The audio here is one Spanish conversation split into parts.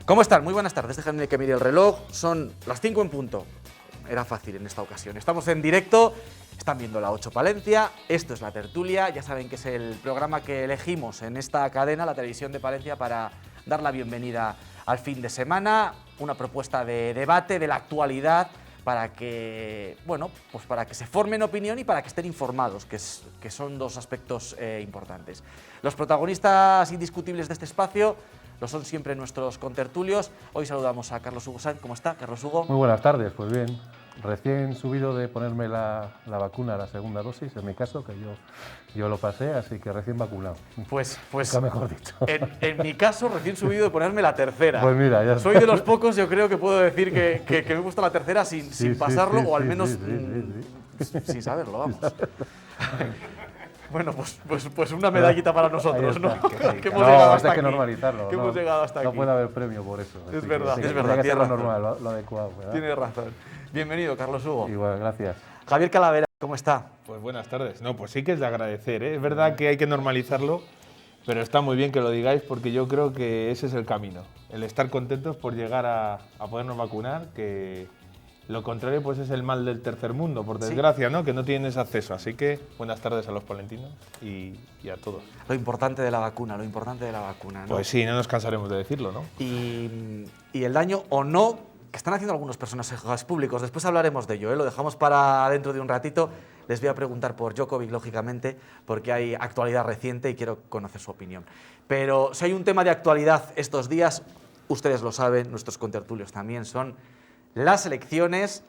¿Cómo están? Muy buenas tardes. Déjenme que mire el reloj. Son las 5 en punto. Era fácil en esta ocasión. Estamos en directo. Están viendo la 8 Palencia. Esto es La Tertulia. Ya saben que es el programa que elegimos en esta cadena, la televisión de Palencia, para dar la bienvenida al fin de semana. Una propuesta de debate de la actualidad para que, bueno, pues para que se formen opinión y para que estén informados, que son dos aspectos importantes. Los protagonistas indiscutibles de este espacio lo son siempre nuestros contertulios. Hoy saludamos a Carlos Hugo Sáenz. ¿Cómo está, Carlos Hugo? Muy buenas tardes, pues bien. Recién subido de ponerme la vacuna, la segunda dosis, en mi caso, que yo lo pasé, así que recién vacunado. Pues nunca mejor dicho. En mi caso, recién subido de ponerme la tercera. Pues mira, ya soy de los pocos, yo creo que puedo decir que me gusta la tercera sin pasarlo, o al menos sin saberlo, vamos. Bueno, pues una medallita para nosotros, ¿no? Que hemos llegado hasta aquí. Hay que normalizarlo. Que hemos llegado hasta aquí. No puede haber premio por eso. Es verdad, es verdad. Tiene que ser lo normal, lo adecuado, ¿verdad? Tienes razón. Bienvenido, Carlos Hugo. Igual, gracias. Javier Calavera, ¿cómo está? Pues buenas tardes. No, pues sí que es de agradecer, ¿eh? Es verdad que hay que normalizarlo, pero está muy bien que lo digáis porque yo creo que ese es el camino. El estar contentos por llegar a podernos vacunar, que lo contrario pues es el mal del tercer mundo, por desgracia, ¿no? Que no tienes acceso. Así que buenas tardes a los palentinos y a todos. Lo importante de la vacuna, ¿no? Pues sí, no nos cansaremos de decirlo, ¿no? Y el daño o no que están haciendo algunos personajes públicos. Después hablaremos de ello, ¿eh? Lo dejamos para dentro de un ratito. Les voy a preguntar por Djokovic, lógicamente, porque hay actualidad reciente y quiero conocer su opinión. Pero si hay un tema de actualidad estos días, ustedes lo saben, nuestros contertulios también, son las elecciones,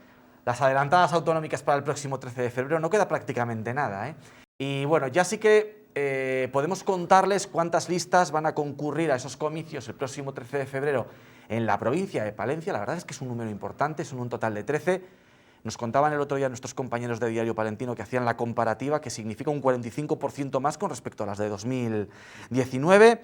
las adelantadas autonómicas para el próximo 13 de febrero. No queda prácticamente nada, ¿eh? Y bueno, ya sí que podemos contarles cuántas listas van a concurrir a esos comicios el próximo 13 de febrero en la provincia de Palencia. La verdad es que es un número importante, son un total de 13. Nos contaban el otro día nuestros compañeros de Diario Palentino que hacían la comparativa, que significa un 45% más con respecto a las de 2019.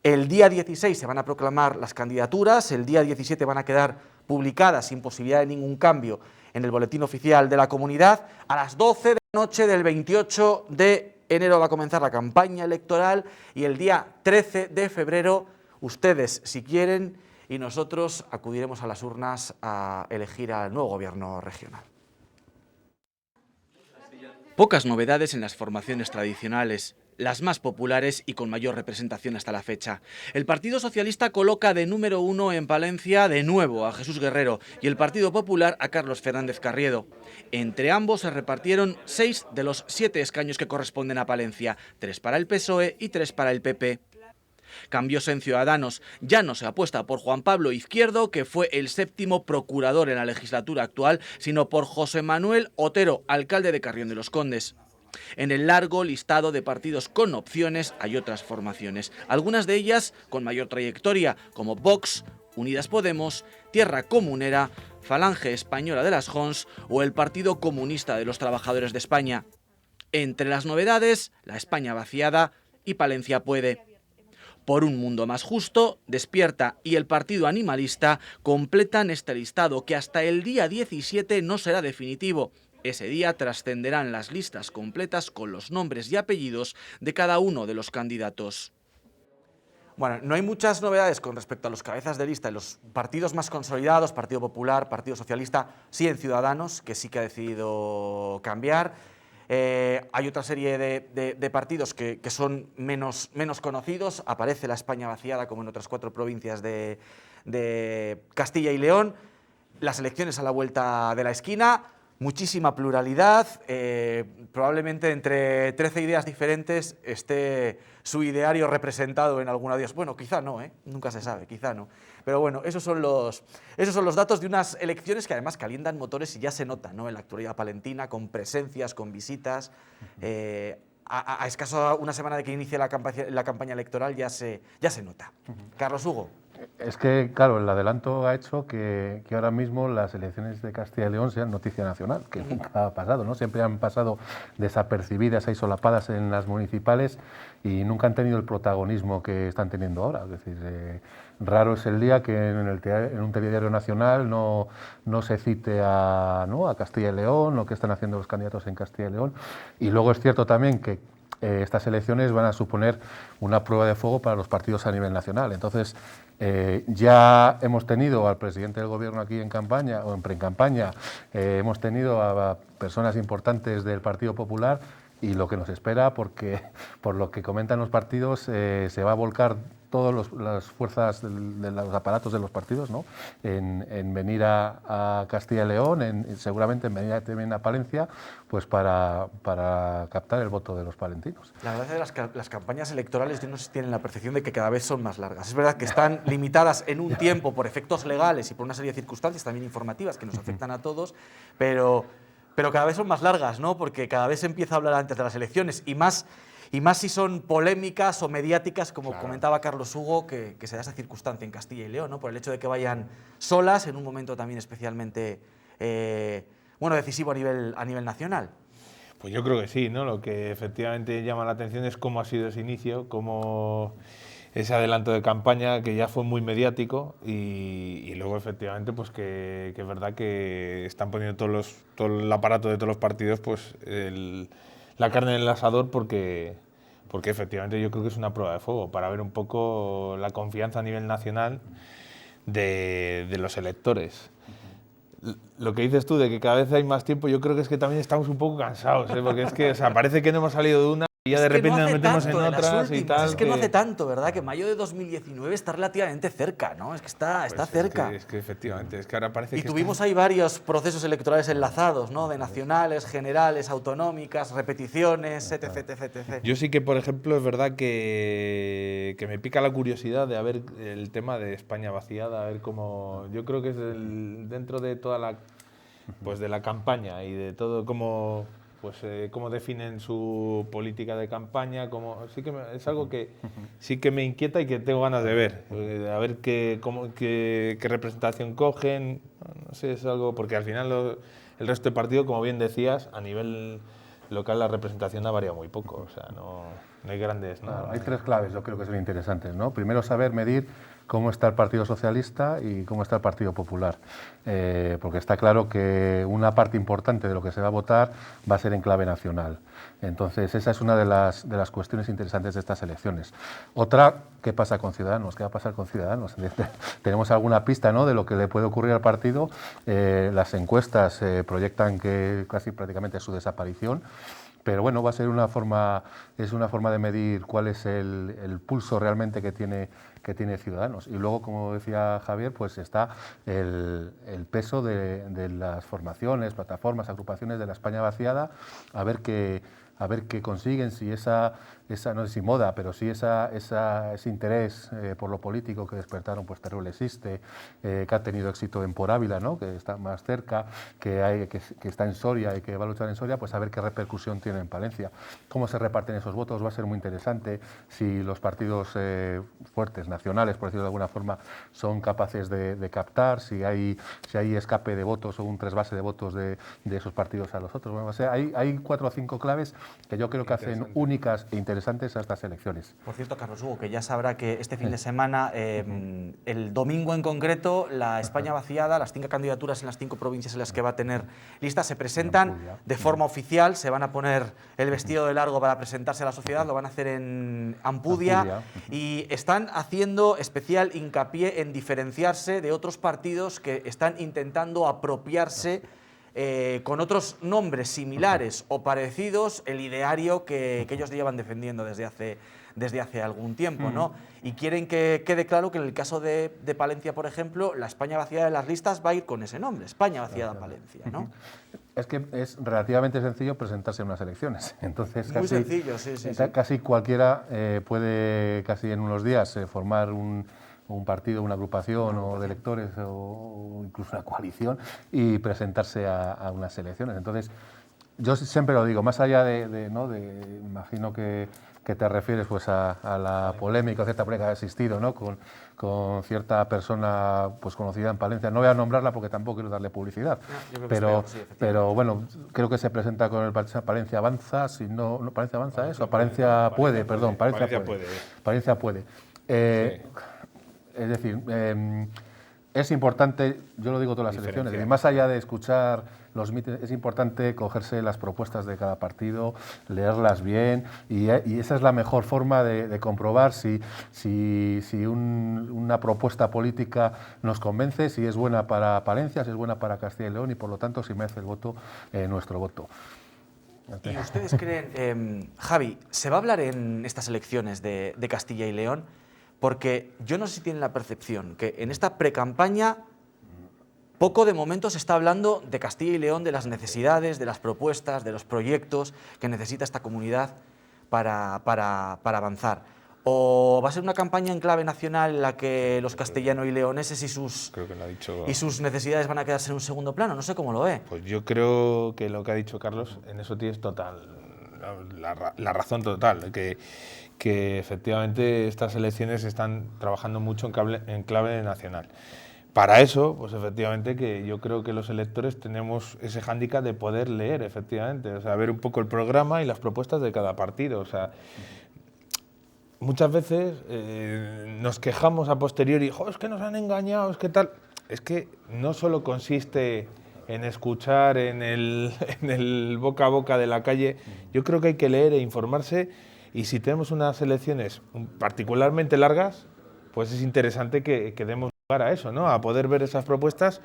El día 16 se van a proclamar las candidaturas, el día 17 van a quedar publicadas sin posibilidad de ningún cambio en el boletín oficial de la comunidad. A las 12 de la noche del 28 de enero va a comenzar la campaña electoral y el día 13 de febrero, ustedes, si quieren, y nosotros acudiremos a las urnas a elegir al nuevo gobierno regional. Pocas novedades en las formaciones tradicionales, las más populares y con mayor representación hasta la fecha. El Partido Socialista coloca de número 1 en Palencia de nuevo a Jesús Guerrero y el Partido Popular a Carlos Fernández Carriedo. Entre ambos se repartieron 6 de los 7 escaños que corresponden a Palencia, 3 para el PSOE y 3 para el PP. Cambios en Ciudadanos. Ya no se apuesta por Juan Pablo Izquierdo, que fue el 7º procurador en la legislatura actual, sino por José Manuel Otero, alcalde de Carrión de los Condes. En el largo listado de partidos con opciones hay otras formaciones, algunas de ellas con mayor trayectoria, como Vox, Unidas Podemos, Tierra Comunera, Falange Española de las Jons o el Partido Comunista de los Trabajadores de España. Entre las novedades, la España vaciada y Palencia puede. Por un mundo más justo, Despierta y el Partido Animalista completan este listado que hasta el día 17 no será definitivo. Ese día trascenderán las listas completas con los nombres y apellidos de cada uno de los candidatos. Bueno, no hay muchas novedades con respecto a los cabezas de lista y los partidos más consolidados, Partido Popular, Partido Socialista, sí en Ciudadanos, que sí que ha decidido cambiar. Hay otra serie de partidos que son menos conocidos. Aparece la España vaciada, como en otras 4 provincias de Castilla y León. Las elecciones a la vuelta de la esquina, muchísima pluralidad. Probablemente entre 13 ideas diferentes esté su ideario representado en alguna de ellas. Bueno, quizá no, nunca se sabe, quizá no. Pero bueno, esos son los datos de unas elecciones que además calientan motores y ya se nota, ¿no? En la actualidad palentina, con presencias, con visitas. A escaso una semana de que inicie la campaña electoral ya se nota. Carlos Hugo. Es que, claro, el adelanto ha hecho que ahora mismo las elecciones de Castilla y León sean noticia nacional, que nunca ha pasado, ¿no? Siempre han pasado desapercibidas, ahí solapadas en las municipales y nunca han tenido el protagonismo que están teniendo ahora. Es decir, raro es el día que en un telediario nacional no se cite a Castilla y León, lo que están haciendo los candidatos en Castilla y León. Y luego es cierto también que estas elecciones van a suponer una prueba de fuego para los partidos a nivel nacional. Entonces, ya hemos tenido al presidente del Gobierno aquí en campaña o en pre-campaña, hemos tenido a personas importantes del Partido Popular, y lo que nos espera, porque por lo que comentan los partidos, se va a volcar todas las fuerzas de los aparatos de los partidos, ¿no?, en venir a Castilla y León, seguramente en venir también a Palencia, pues para captar el voto de los palentinos. La verdad es que las campañas electorales, yo no sé si tienen la percepción de que cada vez son más largas. Es verdad que están limitadas en un tiempo por efectos legales y por una serie de circunstancias también informativas que nos afectan a todos, pero cada vez son más largas, ¿no? Porque cada vez se empieza a hablar antes de las elecciones y más si son polémicas o mediáticas, como comentaba Carlos Hugo, que se da esa circunstancia en Castilla y León, ¿no?, por el hecho de que vayan solas en un momento también especialmente decisivo a nivel nacional. Pues yo creo que sí, ¿no? Lo que efectivamente llama la atención es cómo ha sido ese inicio, cómo ese adelanto de campaña que ya fue muy mediático y luego efectivamente pues que es verdad que están poniendo todo el aparato de todos los partidos pues la carne en el asador porque efectivamente yo creo que es una prueba de fuego para ver un poco la confianza a nivel nacional de los electores. Lo que dices tú de que cada vez hay más tiempo, yo creo que es que también estamos un poco cansados, ¿eh? Porque es que parece que no hemos salido de una y ya de repente nos metemos en otras y tal. Es que no hace tanto, ¿verdad? Que mayo de 2019 está relativamente cerca, ¿no? Es que está cerca. Es que efectivamente, es que ahora parece que... Y tuvimos ahí varios procesos electorales enlazados, ¿no? De nacionales, generales, autonómicas, repeticiones, etc. Yo sí que, por ejemplo, es verdad que me pica la curiosidad de ver el tema de España vaciada, a ver cómo... Yo creo que es dentro de toda la... pues de la campaña y de todo cómo definen su política de campaña, sí que es algo que sí que me inquieta y que tengo ganas de ver, a ver qué representación cogen, no sé, es algo, porque al final el resto del partido, como bien decías, a nivel local la representación ha variado muy poco, o sea, no hay grandes... Claro, hay tres claves, yo creo que son interesantes, ¿no? Primero, saber medir cómo está el Partido Socialista y cómo está el Partido Popular, porque está claro que una parte importante de lo que se va a votar va a ser en clave nacional. Entonces, esa es una de las cuestiones interesantes de estas elecciones. Otra, ¿qué pasa con Ciudadanos? ¿Qué va a pasar con Ciudadanos? ¿Tenemos alguna pista, ¿no?, de lo que le puede ocurrir al partido? Las encuestas proyectan que casi prácticamente es su desaparición. Pero bueno, va a ser una forma de medir cuál es el pulso realmente que tiene Ciudadanos. Y luego, como decía Javier, pues está el peso de las formaciones, plataformas, agrupaciones de la España vaciada, a ver qué consiguen, si esa no sé si moda, pero si ese interés por lo político que despertaron, pues Teruel existe, que ha tenido éxito en Por Ávila, ¿no?, que está más cerca, que está en Soria y que va a luchar en Soria, pues a ver qué repercusión tiene en Palencia. Cómo se reparten esos votos va a ser muy interesante, si los partidos fuertes, nacionales, por decirlo de alguna forma, son capaces de captar, si hay escape de votos o un trasvase de votos de esos partidos a los otros. Bueno, o sea, hay 4 o 5 claves que yo creo que hacen únicas e interesantes a estas elecciones. Por cierto, Carlos Hugo, que ya sabrá que este fin de semana, el domingo en concreto, la España vaciada, las 5 candidaturas en las 5 provincias en las que va a tener listas, se presentan de forma oficial, se van a poner el vestido de largo para presentarse a la sociedad, lo van a hacer en Ampudia y están haciendo especial hincapié en diferenciarse de otros partidos que están intentando apropiarse con otros nombres similares o parecidos el ideario que ellos llevan defendiendo desde hace algún tiempo, ¿no? Y quieren que quede claro que en el caso de Palencia, por ejemplo, la España vaciada de las listas va a ir con ese nombre, España vaciada Palencia, ¿no? Es que es relativamente sencillo presentarse en unas elecciones. Entonces, muy sencillo, sí. Casi cualquiera puede, casi en unos días, formar un partido, una agrupación o de electores o incluso una coalición y presentarse a unas elecciones. Entonces, yo siempre lo digo, más allá imagino que te refieres pues a la polémica, cierta polémica que ha existido, ¿no?, con cierta persona pues conocida en Palencia. No voy a nombrarla porque tampoco quiero darle publicidad, pero bueno, creo que se presenta con el Palencia Avanza, si no Palencia Avanza es, o Palencia Puede, perdón, Palencia Puede. Sí. Es decir, Es importante, yo lo digo todas las elecciones, y más allá de escuchar los mítines, es importante cogerse las propuestas de cada partido, leerlas bien, y esa es la mejor forma de comprobar si una propuesta política nos convence, si es buena para Palencia, si es buena para Castilla y León, y por lo tanto si merece el voto, nuestro voto. ¿Y ustedes creen, Javi, se va a hablar en estas elecciones de Castilla y León? Porque yo no sé si tienen la percepción que en esta precampaña poco de momento se está hablando de Castilla y León, de las necesidades, de las propuestas, de los proyectos que necesita esta comunidad para avanzar. ¿O va a ser una campaña en clave nacional en la que los castellanos y leoneses y sus necesidades van a quedarse en un segundo plano? No sé cómo lo ve. Pues yo creo que lo que ha dicho Carlos, en eso tienes la razón total, que efectivamente estas elecciones están trabajando mucho en clave nacional. Para eso, pues efectivamente que yo creo que los electores tenemos ese hándicap de poder leer, efectivamente, o sea, ver un poco el programa y las propuestas de cada partido, o sea, muchas veces nos quejamos a posteriori, es que nos han engañado, es que tal, es que no solo consiste en escuchar en el boca a boca de la calle, yo creo que hay que leer e informarse. Y si tenemos unas elecciones particularmente largas, pues es interesante que demos lugar a eso, ¿no? A poder ver esas propuestas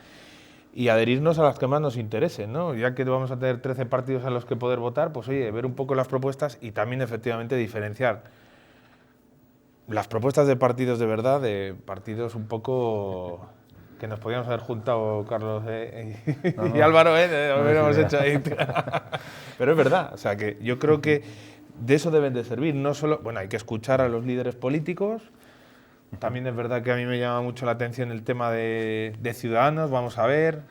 y adherirnos a las que más nos interesen, ¿no? Ya que vamos a tener 13 partidos a los que poder votar, pues oye, ver un poco las propuestas y también efectivamente diferenciar las propuestas de partidos de verdad de partidos un poco que nos podíamos haber juntado, Carlos y Álvaro, lo hubiéramos hecho ahí. Pero es verdad, o sea que yo creo que de eso deben de servir, no solo, bueno, hay que escuchar a los líderes políticos, también es verdad que a mí me llama mucho la atención el tema de Ciudadanos, vamos a ver,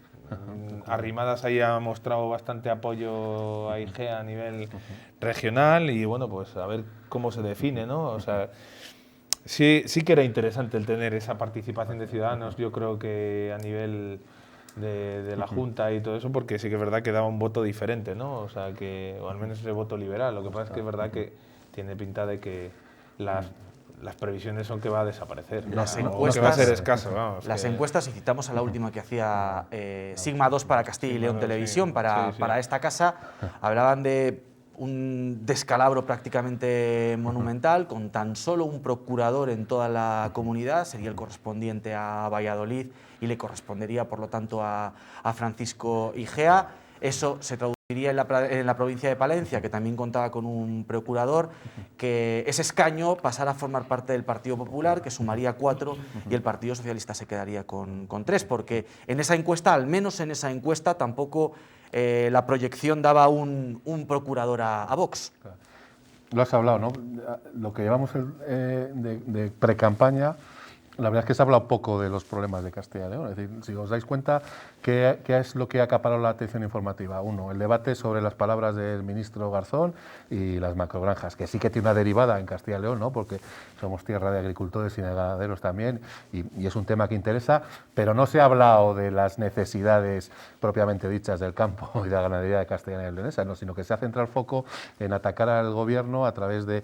Arrimadas ahí ha mostrado bastante apoyo a IGEA a nivel regional y bueno, pues a ver cómo se define, ¿no? O sea, sí que era interesante el tener esa participación de Ciudadanos, yo creo que a nivel de la Junta y todo eso, porque sí que es verdad que daba un voto diferente, ¿no? O sea, o al menos ese voto liberal. Lo que pasa es que es verdad que tiene pinta de que las previsiones son que va a desaparecer. Las encuestas, que va a ser escaso, vamos. Las encuestas, y citamos a la última que hacía Sigma 2 para Castilla y León Televisión, para esta casa, hablaban de un descalabro prácticamente monumental, con tan solo un procurador en toda la comunidad, sería el correspondiente a Valladolid y le correspondería, por lo tanto, a Francisco Igea. Eso se traduciría en la provincia de Palencia, que también contaba con un procurador, que ese escaño pasara a formar parte del Partido Popular, que sumaría 4, y el Partido Socialista se quedaría con 3, porque en esa encuesta, al menos en esa encuesta, tampoco la proyección daba un procurador a Vox. Lo has hablado, ¿no? Lo que llevamos de pre-campaña, la verdad es que se ha hablado poco de los problemas de Castilla y León. Es decir, si os dais cuenta, ¿qué es lo que ha acaparado la atención informativa? Uno, el debate sobre las palabras del ministro Garzón y las macrogranjas, que sí que tiene una derivada en Castilla y León, ¿no? Porque somos tierra de agricultores y de ganaderos también, y es un tema que interesa, pero no se ha hablado de las necesidades propiamente dichas del campo y de la ganadería de Castilla y Leonesa, ¿no? Sino que se ha centrado el foco en atacar al gobierno a través de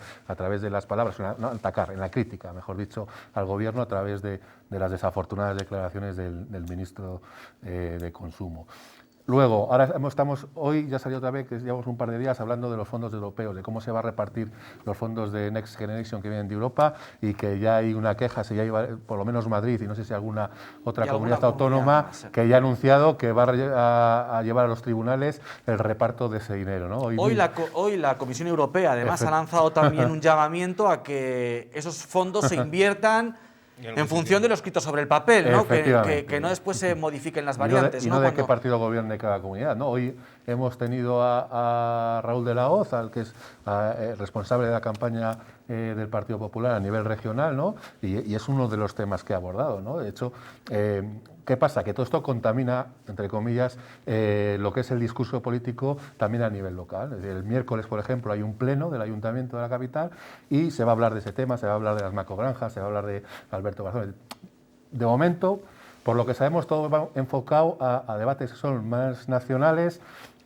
las palabras, no atacar, en la crítica, mejor dicho, al gobierno a través de las desafortunadas declaraciones del ministro de Consumo. Luego, ahora hoy ya salió otra vez, que llevamos un par de días hablando de los fondos europeos, de cómo se va a repartir los fondos de Next Generation que vienen de Europa, y que ya hay una queja, si ya iba, por lo menos Madrid y no sé si alguna otra comunidad autónoma, que ya ha anunciado que va a llevar a los tribunales el reparto de ese dinero, ¿no? Hoy la Comisión Europea además ha lanzado también un llamamiento a que esos fondos se inviertan en función de lo escrito sobre el papel, ¿no? Que no después se modifiquen las variantes. Y no de qué partido gobierne cada comunidad, ¿no? Hoy hemos tenido a Raúl de la Hoz, que es responsable de la campaña del Partido Popular a nivel regional, ¿no? Y es uno de los temas que ha abordado, ¿no? De hecho, ¿qué pasa? Que todo esto contamina, entre comillas, lo que es el discurso político también a nivel local. Es decir, el miércoles, por ejemplo, hay un pleno del Ayuntamiento de la capital y se va a hablar de ese tema, se va a hablar de las macrogranjas, se va a hablar de Alberto Garzón. De momento, por lo que sabemos, todo va enfocado a debates que son más nacionales,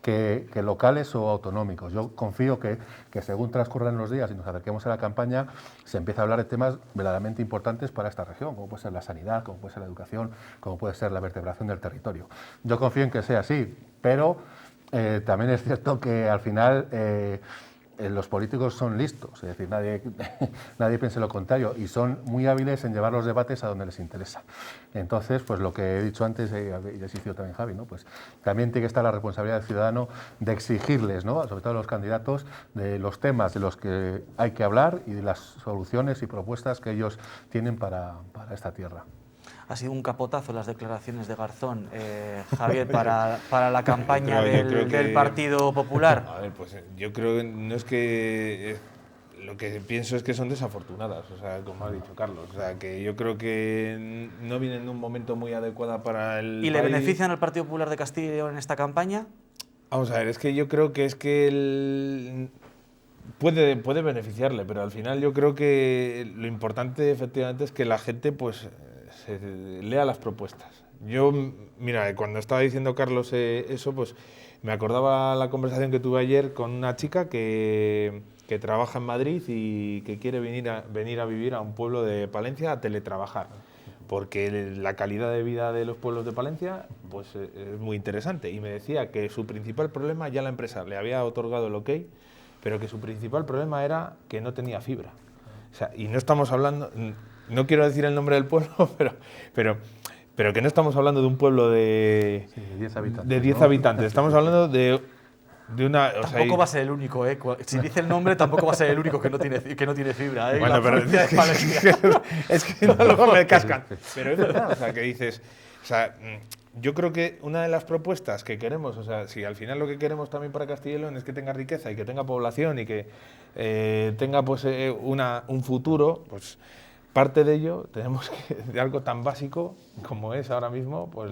que locales o autonómicos. Yo confío que según transcurran los días y nos acerquemos a la campaña, se empiece a hablar de temas verdaderamente importantes para esta región, como puede ser la sanidad, como puede ser la educación, como puede ser la vertebración del territorio. Yo confío en que sea así, pero también es cierto que al final los políticos son listos, es decir, nadie piense lo contrario, y son muy hábiles en llevar los debates a donde les interesa. Entonces, pues lo que he dicho antes, y ha insistido también Javi, ¿no? Pues también tiene que estar la responsabilidad del ciudadano de exigirles, ¿no? Sobre todo a los candidatos, de los temas de los que hay que hablar y de las soluciones y propuestas que ellos tienen para esta tierra. Ha sido un capotazo las declaraciones de Garzón, Javier, para la campaña del Partido Popular. A ver, pues yo creo que no es que... lo que pienso es que son desafortunadas, o sea, como ha dicho Carlos. O sea, que yo creo que no vienen en un momento muy adecuado para el ¿Y país. le benefician al Partido Popular de Castilla y León en esta campaña? Vamos a ver, es que yo creo que puede beneficiarle, pero al final yo creo que lo importante efectivamente es que la gente pues se lea las propuestas. Yo, mira, cuando estaba diciendo Carlos eso, pues me acordaba la conversación que tuve ayer con una chica que trabaja en Madrid y que quiere venir a vivir a un pueblo de Palencia a teletrabajar, porque la calidad de vida de los pueblos de Palencia pues es muy interesante, y me decía que su principal problema, ya la empresa le había otorgado el ok, pero que su principal problema era que no tenía fibra. O sea, y no estamos hablando, no quiero decir el nombre del pueblo, pero que no estamos hablando de un pueblo de 10 habitantes. De 10 habitantes. Estamos hablando de una... O sea, tampoco va a ser el único, ¿eh? Si dice el nombre, tampoco va a ser el único que no tiene fibra, ¿eh? Bueno, pero es que luego me cascan. Pero es verdad, o sea, que dices... O sea, yo creo que una de las propuestas que queremos, o sea, si al final lo que queremos también para Castilla y León es que tenga riqueza y que tenga población y que tenga pues un futuro, pues parte de ello tenemos que, de algo tan básico como es ahora mismo, pues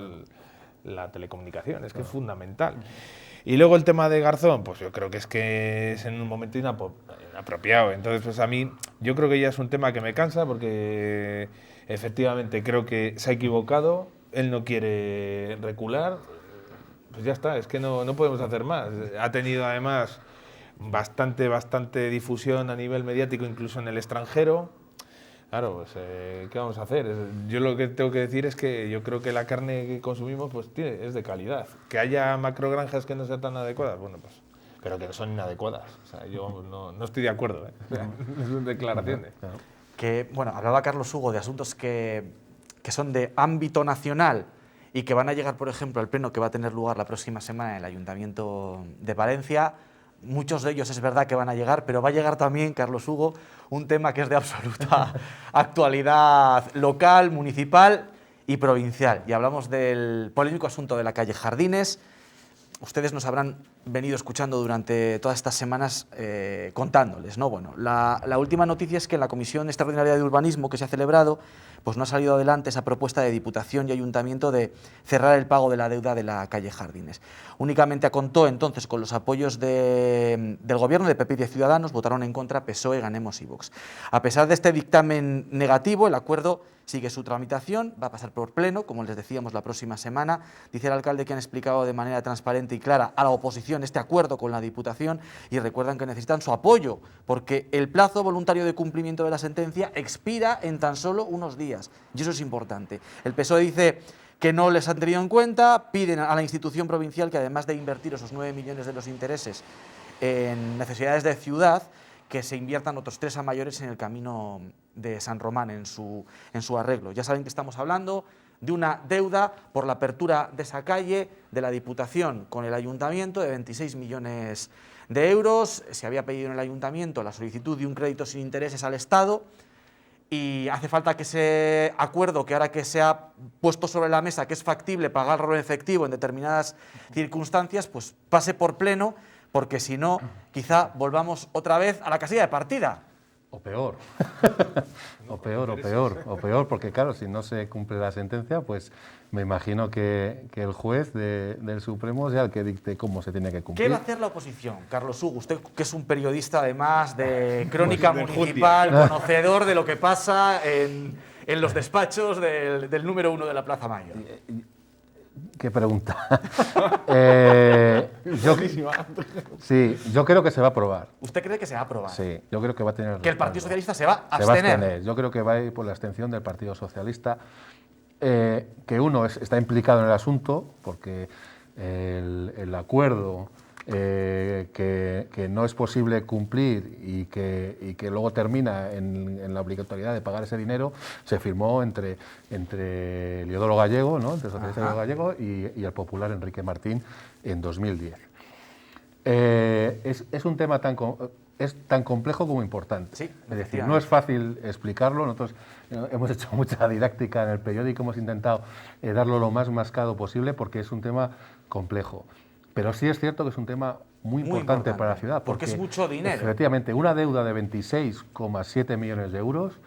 la telecomunicación, es que es fundamental. Y luego el tema de Garzón, pues yo creo que es en un momento inapropiado. Entonces, pues a mí, yo creo que ya es un tema que me cansa porque efectivamente creo que se ha equivocado, él no quiere recular, pues ya está, es que no podemos hacer más. Ha tenido además bastante difusión a nivel mediático, incluso en el extranjero. Claro, pues, ¿qué vamos a hacer? Yo lo que tengo que decir es que yo creo que la carne que consumimos pues es de calidad. Que haya macrogranjas que no sean tan adecuadas, bueno, pues, pero que no son inadecuadas. O sea, yo no estoy de acuerdo, ¿eh? Es una declaración. Que, bueno, hablaba Carlos Hugo de asuntos que son de ámbito nacional y que van a llegar, por ejemplo, al pleno que va a tener lugar la próxima semana en el Ayuntamiento de Palencia. Muchos de ellos es verdad que van a llegar, pero va a llegar también, Carlos Hugo, un tema que es de absoluta actualidad local, municipal y provincial. Y hablamos del polémico asunto de la calle Jardines. Ustedes nos habrán venido escuchando durante todas estas semanas contándoles, ¿no? Bueno, la última noticia es que en la Comisión Extraordinaria de Urbanismo que se ha celebrado, pues no ha salido adelante esa propuesta de Diputación y Ayuntamiento de cerrar el pago de la deuda de la calle Jardines. Únicamente contó entonces con los apoyos del Gobierno, de PP y de Ciudadanos, votaron en contra PSOE, Ganemos y Vox. A pesar de este dictamen negativo, el acuerdo sigue su tramitación, va a pasar por pleno, como les decíamos, la próxima semana. Dice el alcalde que han explicado de manera transparente y clara a la oposición este acuerdo con la Diputación y recuerdan que necesitan su apoyo, porque el plazo voluntario de cumplimiento de la sentencia expira en tan solo unos días, y eso es importante. El PSOE dice que no les han tenido en cuenta, piden a la institución provincial que además de invertir esos 9 millones de los intereses en necesidades de ciudad, que se inviertan otros 3 a mayores en el camino de San Román, en su arreglo. Ya saben que estamos hablando de una deuda por la apertura de esa calle de la Diputación con el Ayuntamiento de 26 millones de euros. Se había pedido en el Ayuntamiento la solicitud de un crédito sin intereses al Estado y hace falta que ese acuerdo, que ahora que se ha puesto sobre la mesa, que es factible pagarlo en efectivo en determinadas circunstancias, pues pase por pleno, porque si no, quizá volvamos otra vez a la casilla de partida. O peor. o peor, porque claro, si no se cumple la sentencia, pues me imagino que el juez del Supremo sea el que dicte cómo se tiene que cumplir. ¿Qué va a hacer la oposición? Carlos Hugo, usted que es un periodista además de crónica municipal, conocedor de lo que pasa en los despachos del número 1 de la Plaza Mayor. qué pregunta. Yo creo que se va a aprobar. ¿Usted cree que se va a aprobar? Sí, yo creo que va a tener... Que el Partido Socialista se va a Se va a abstener. abstener. Yo creo que va a ir por la abstención del Partido Socialista, que uno está implicado en el asunto, porque el acuerdo que no es posible cumplir y que luego termina en la obligatoriedad de pagar ese dinero, se firmó entre Eliodoro Gallego, ¿no?, entre el socialista Eliodoro Gallego y el popular Enrique Martín en 2010. Es un tema es tan complejo como importante. Sí, es decir, no es fácil explicarlo. Nosotros hemos hecho mucha didáctica en el periódico, hemos intentado darlo lo más mascado posible porque es un tema complejo. Pero sí es cierto que es un tema muy importante para la ciudad. Porque es mucho dinero. Efectivamente, una deuda de 26,7 millones de euros.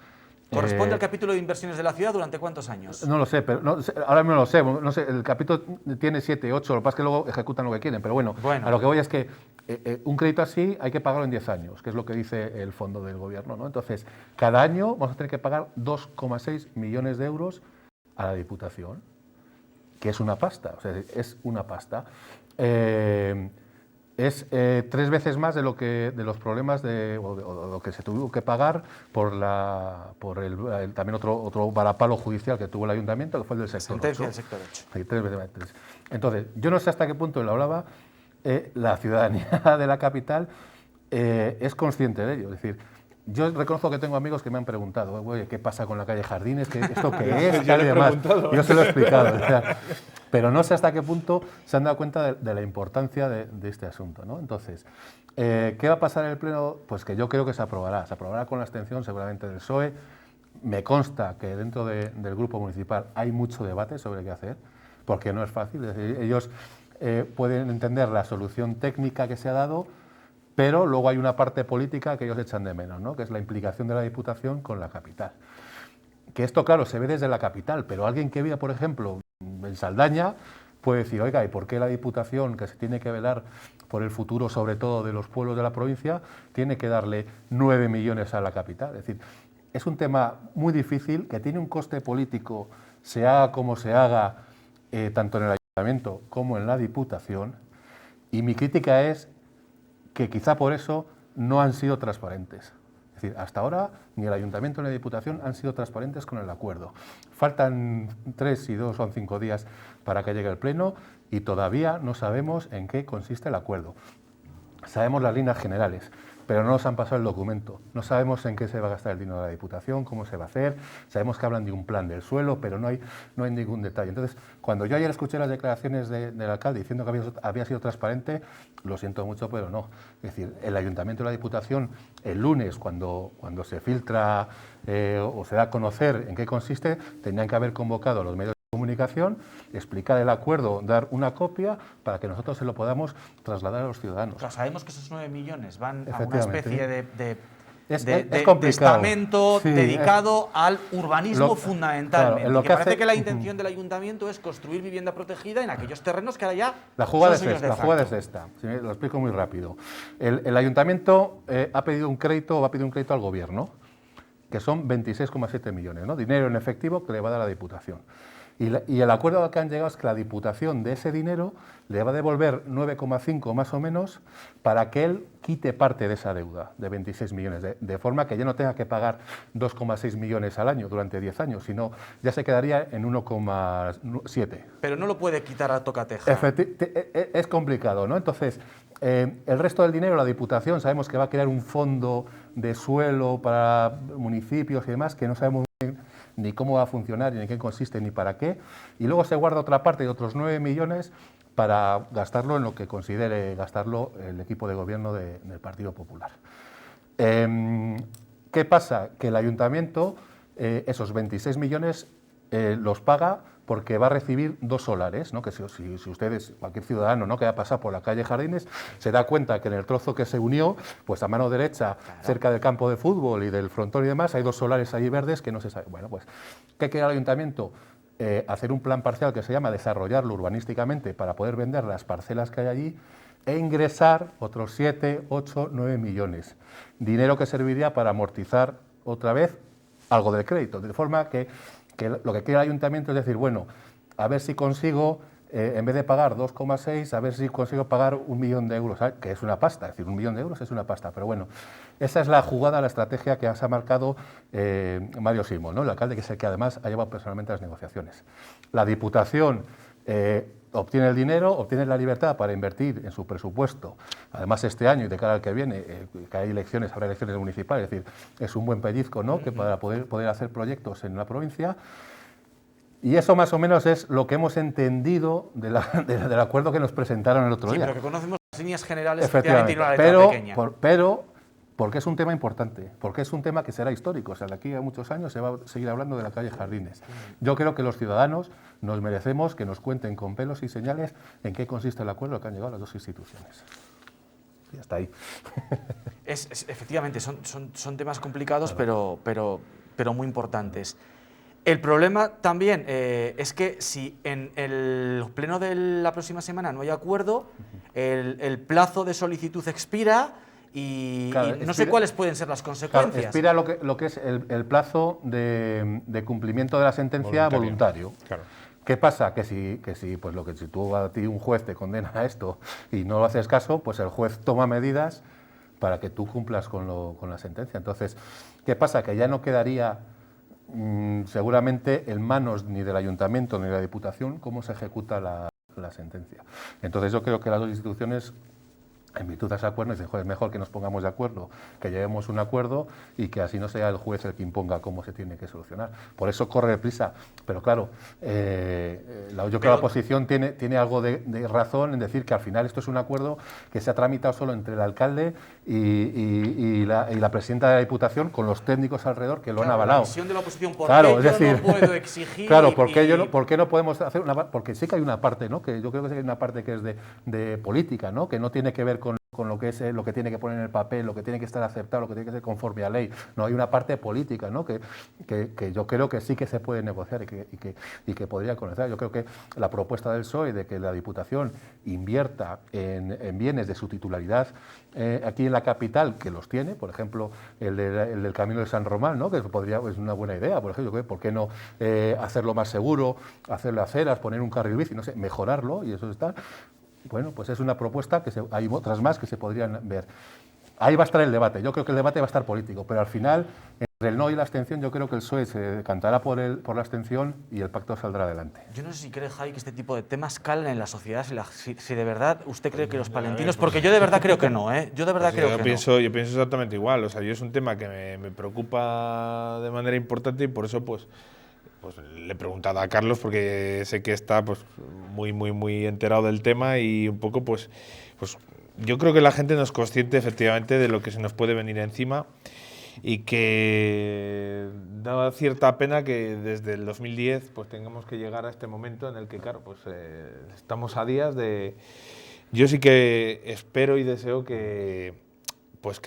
¿Corresponde al capítulo de inversiones de la ciudad durante cuántos años? No lo sé, pero ahora mismo no lo sé. No sé, el capítulo tiene 7, 8, lo que pasa es que luego ejecutan lo que quieren. Pero bueno, a lo que voy es que un crédito así hay que pagarlo en 10 años, que es lo que dice el fondo del gobierno, ¿no? Entonces, cada año vamos a tener que pagar 2,6 millones de euros a la Diputación, que es una pasta, o sea, es una pasta. Es 3 veces más de los problemas o lo que se tuvo que pagar por también otro varapalo judicial que tuvo el ayuntamiento, que fue el del sector 8. Sentencia del sector 8. Sí, 3 veces más. Entonces, yo no sé hasta qué punto, lo hablaba, la ciudadanía de la capital es consciente de ello. Es decir, yo reconozco que tengo amigos que me han preguntado, oye, ¿qué pasa con la calle Jardines? ¿Esto qué es? Yo le he preguntado. Yo se lo he explicado. Pero no sé hasta qué punto se han dado cuenta de la importancia de este asunto, ¿no? Entonces, ¿qué va a pasar en el Pleno? Pues que yo creo que se aprobará. Se aprobará con la abstención seguramente del PSOE. Me consta que dentro del grupo municipal hay mucho debate sobre qué hacer, porque no es fácil. Es decir, ellos pueden entender la solución técnica que se ha dado, pero luego hay una parte política que ellos echan de menos, ¿no?, que es la implicación de la Diputación con la capital. Que esto, claro, se ve desde la capital, pero alguien que viva, por ejemplo, en Saldaña, puede decir, oiga, ¿y por qué la Diputación, que se tiene que velar por el futuro, sobre todo, de los pueblos de la provincia, tiene que darle 9 millones a la capital? Es decir, es un tema muy difícil, que tiene un coste político, se haga como se haga, tanto en el Ayuntamiento como en la Diputación, y mi crítica es que quizá por eso no han sido transparentes. Es decir, hasta ahora ni el Ayuntamiento ni la Diputación han sido transparentes con el acuerdo. Faltan 3 y 2 son 5 días para que llegue el Pleno y todavía no sabemos en qué consiste el acuerdo. Sabemos las líneas generales, pero no nos han pasado el documento. No sabemos en qué se va a gastar el dinero de la Diputación, cómo se va a hacer. Sabemos que hablan de un plan del suelo, pero no hay ningún detalle. Entonces, cuando yo ayer escuché las declaraciones del alcalde diciendo que había sido transparente, lo siento mucho, pero no. Es decir, el Ayuntamiento y la Diputación, el lunes, cuando se filtra o se da a conocer en qué consiste, tendrían que haber convocado a los medios de comunicación, explicar el acuerdo, dar una copia para que nosotros se lo podamos trasladar a los ciudadanos. Claro, sabemos que esos 9 millones van a una especie de complicado. testamento dedicado al urbanismo fundamentalmente. Claro, que parece que la intención del ayuntamiento es construir vivienda protegida en aquellos terrenos que ahora ya La jugada es esta. Si lo explico muy rápido. El ayuntamiento ha pedido un crédito, va a pedir un crédito al gobierno, que son 26,7 millones, ¿no?, dinero en efectivo que le va a dar la Diputación. Y el acuerdo al que han llegado es que la Diputación de ese dinero le va a devolver 9,5 más o menos para que él quite parte de esa deuda de 26 millones, de forma que ya no tenga que pagar 2,6 millones al año durante 10 años, sino ya se quedaría en 1,7. Pero no lo puede quitar a tocateja. Es complicado, ¿no? Entonces, el resto del dinero, la Diputación, sabemos que va a crear un fondo de suelo para municipios y demás, que no sabemos ni cómo va a funcionar, ni en qué consiste, ni para qué, y luego se guarda otra parte de otros 9 millones para gastarlo en lo que considere gastarlo el equipo de gobierno del Partido Popular. ¿Qué pasa? Que el Ayuntamiento esos 26 millones los paga porque va a recibir 2 solares, ¿no? Que si ustedes, cualquier ciudadano, ¿no?, que haya pasado por la calle Jardines, se da cuenta que en el trozo que se unió, pues a mano derecha, cerca del campo de fútbol y del frontón y demás, hay 2 solares allí verdes que no se sabe. Bueno, pues, ¿qué quiere el Ayuntamiento? Hacer un plan parcial que se llama desarrollarlo urbanísticamente para poder vender las parcelas que hay allí e ingresar otros 7, 8, 9 millones. Dinero que serviría para amortizar otra vez algo del crédito, de forma que lo que quiere el Ayuntamiento es decir, bueno, a ver si consigo en vez de pagar 2,6, a ver si consigo pagar 1 millón de euros, ¿sabes? Que es una pasta, es decir, 1 millón de euros es una pasta, pero bueno, esa es la jugada, la estrategia que ha marcado Mario Simón, ¿no? El alcalde, que es el que además ha llevado personalmente las negociaciones. La Diputación obtiene el dinero, obtiene la libertad para invertir en su presupuesto, además este año y de cara al que viene, que hay elecciones, habrá elecciones municipales, es decir, es un buen pellizco, ¿no? Que para poder hacer proyectos en la provincia. Y eso más o menos es lo que hemos entendido del acuerdo que nos presentaron el otro día. Sí, pero que conocemos las líneas generales, Efectivamente, tiene una letra pequeña. pero porque es un tema importante, porque es un tema que será histórico, o sea, de aquí a muchos años se va a seguir hablando de la calle Jardines. Yo creo que los ciudadanos nos merecemos que nos cuenten con pelos y señales en qué consiste el acuerdo que han llegado las dos instituciones. Y hasta ahí. Efectivamente, son temas complicados, claro, pero muy importantes. El problema también es que si en el pleno de la próxima semana no hay acuerdo, el plazo de solicitud expira y, claro, no sé cuáles pueden ser las consecuencias. Claro, expira lo que es el plazo de cumplimiento de la sentencia voluntario. Claro. ¿Qué pasa? Que si tú a ti un juez te condena a esto y no lo haces caso, pues el juez toma medidas para que tú cumplas con la sentencia. Entonces, ¿qué pasa? Que ya no quedaría seguramente en manos ni del Ayuntamiento ni de la Diputación cómo se ejecuta la sentencia. Entonces yo creo que las dos instituciones, en virtud de ese acuerdo, dicen, joder, es mejor que nos pongamos de acuerdo, que llevemos un acuerdo y que así no sea el juez el que imponga cómo se tiene que solucionar. Por eso corre prisa. Pero claro, yo creo que la oposición tiene algo de razón en decir que al final esto es un acuerdo que se ha tramitado solo entre el alcalde y la presidenta de la Diputación con los técnicos alrededor que lo han avalado. La visión de la oposición, ¿por claro, qué yo no puedo exigir? Claro, ¿por qué no podemos hacer una? Porque sí que hay una parte, ¿no? Que yo creo que sí que hay una parte que es de política, ¿no? Que no tiene que ver con lo que es lo que tiene que poner en el papel, lo que tiene que estar aceptado, lo que tiene que ser conforme a ley. No, hay una parte política, ¿no? que yo creo que sí que se puede negociar y que podría conocer. Yo creo que la propuesta del PSOE de que la Diputación invierta en bienes de su titularidad aquí en la capital, que los tiene, por ejemplo, el del Camino de San Román, ¿no? Que es una buena idea, por ejemplo, ¿por qué no hacerlo más seguro, hacerlo aceras, poner un carril bici, no sé, mejorarlo y eso está. Bueno, pues es una propuesta que hay otras más que se podrían ver. Ahí va a estar el debate. Yo creo que el debate va a estar político, pero al final, entre el no y la abstención, yo creo que el PSOE se decantará por la abstención y el pacto saldrá adelante. Yo no sé si cree, Jai, que este tipo de temas calan en la sociedad, si de verdad usted cree que los palentinos, porque yo de verdad creo que no, ¿eh? Yo de verdad creo que no. Yo pienso exactamente igual. O sea, yo es un tema que me preocupa de manera importante y por eso, pues le he preguntado a Carlos porque sé que está muy enterado del tema y un poco pues yo creo que la gente no es consciente efectivamente de lo que se nos puede venir encima y que da cierta pena que desde el 2010 pues tengamos que llegar a este momento en el que claro pues estamos a días de. Yo sí que espero y deseo que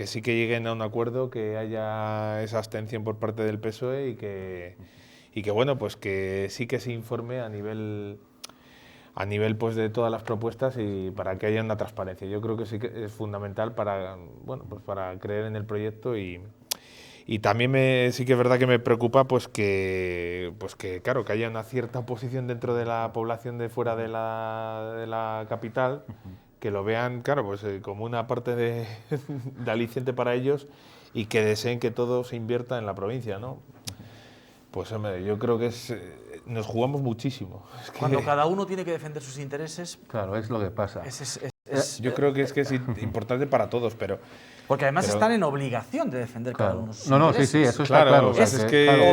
sí que lleguen a un acuerdo, que haya esa abstención por parte del PSOE y que bueno, pues que sí que se informe a nivel pues de todas las propuestas y para que haya una transparencia. Yo creo que sí que es fundamental para creer en el proyecto y también sí que es verdad que me preocupa pues que claro, que haya una cierta oposición dentro de la población de fuera de la capital, que lo vean, claro, pues como una parte de aliciente para ellos y que deseen que todo se invierta en la provincia, ¿no? Pues hombre, yo creo que nos jugamos muchísimo. Cuando cada uno tiene que defender sus intereses. Claro, es lo que pasa. Yo creo que es importante para todos, pero. Porque además están en obligación de defender cada uno sus intereses. Sí, eso está claro. Es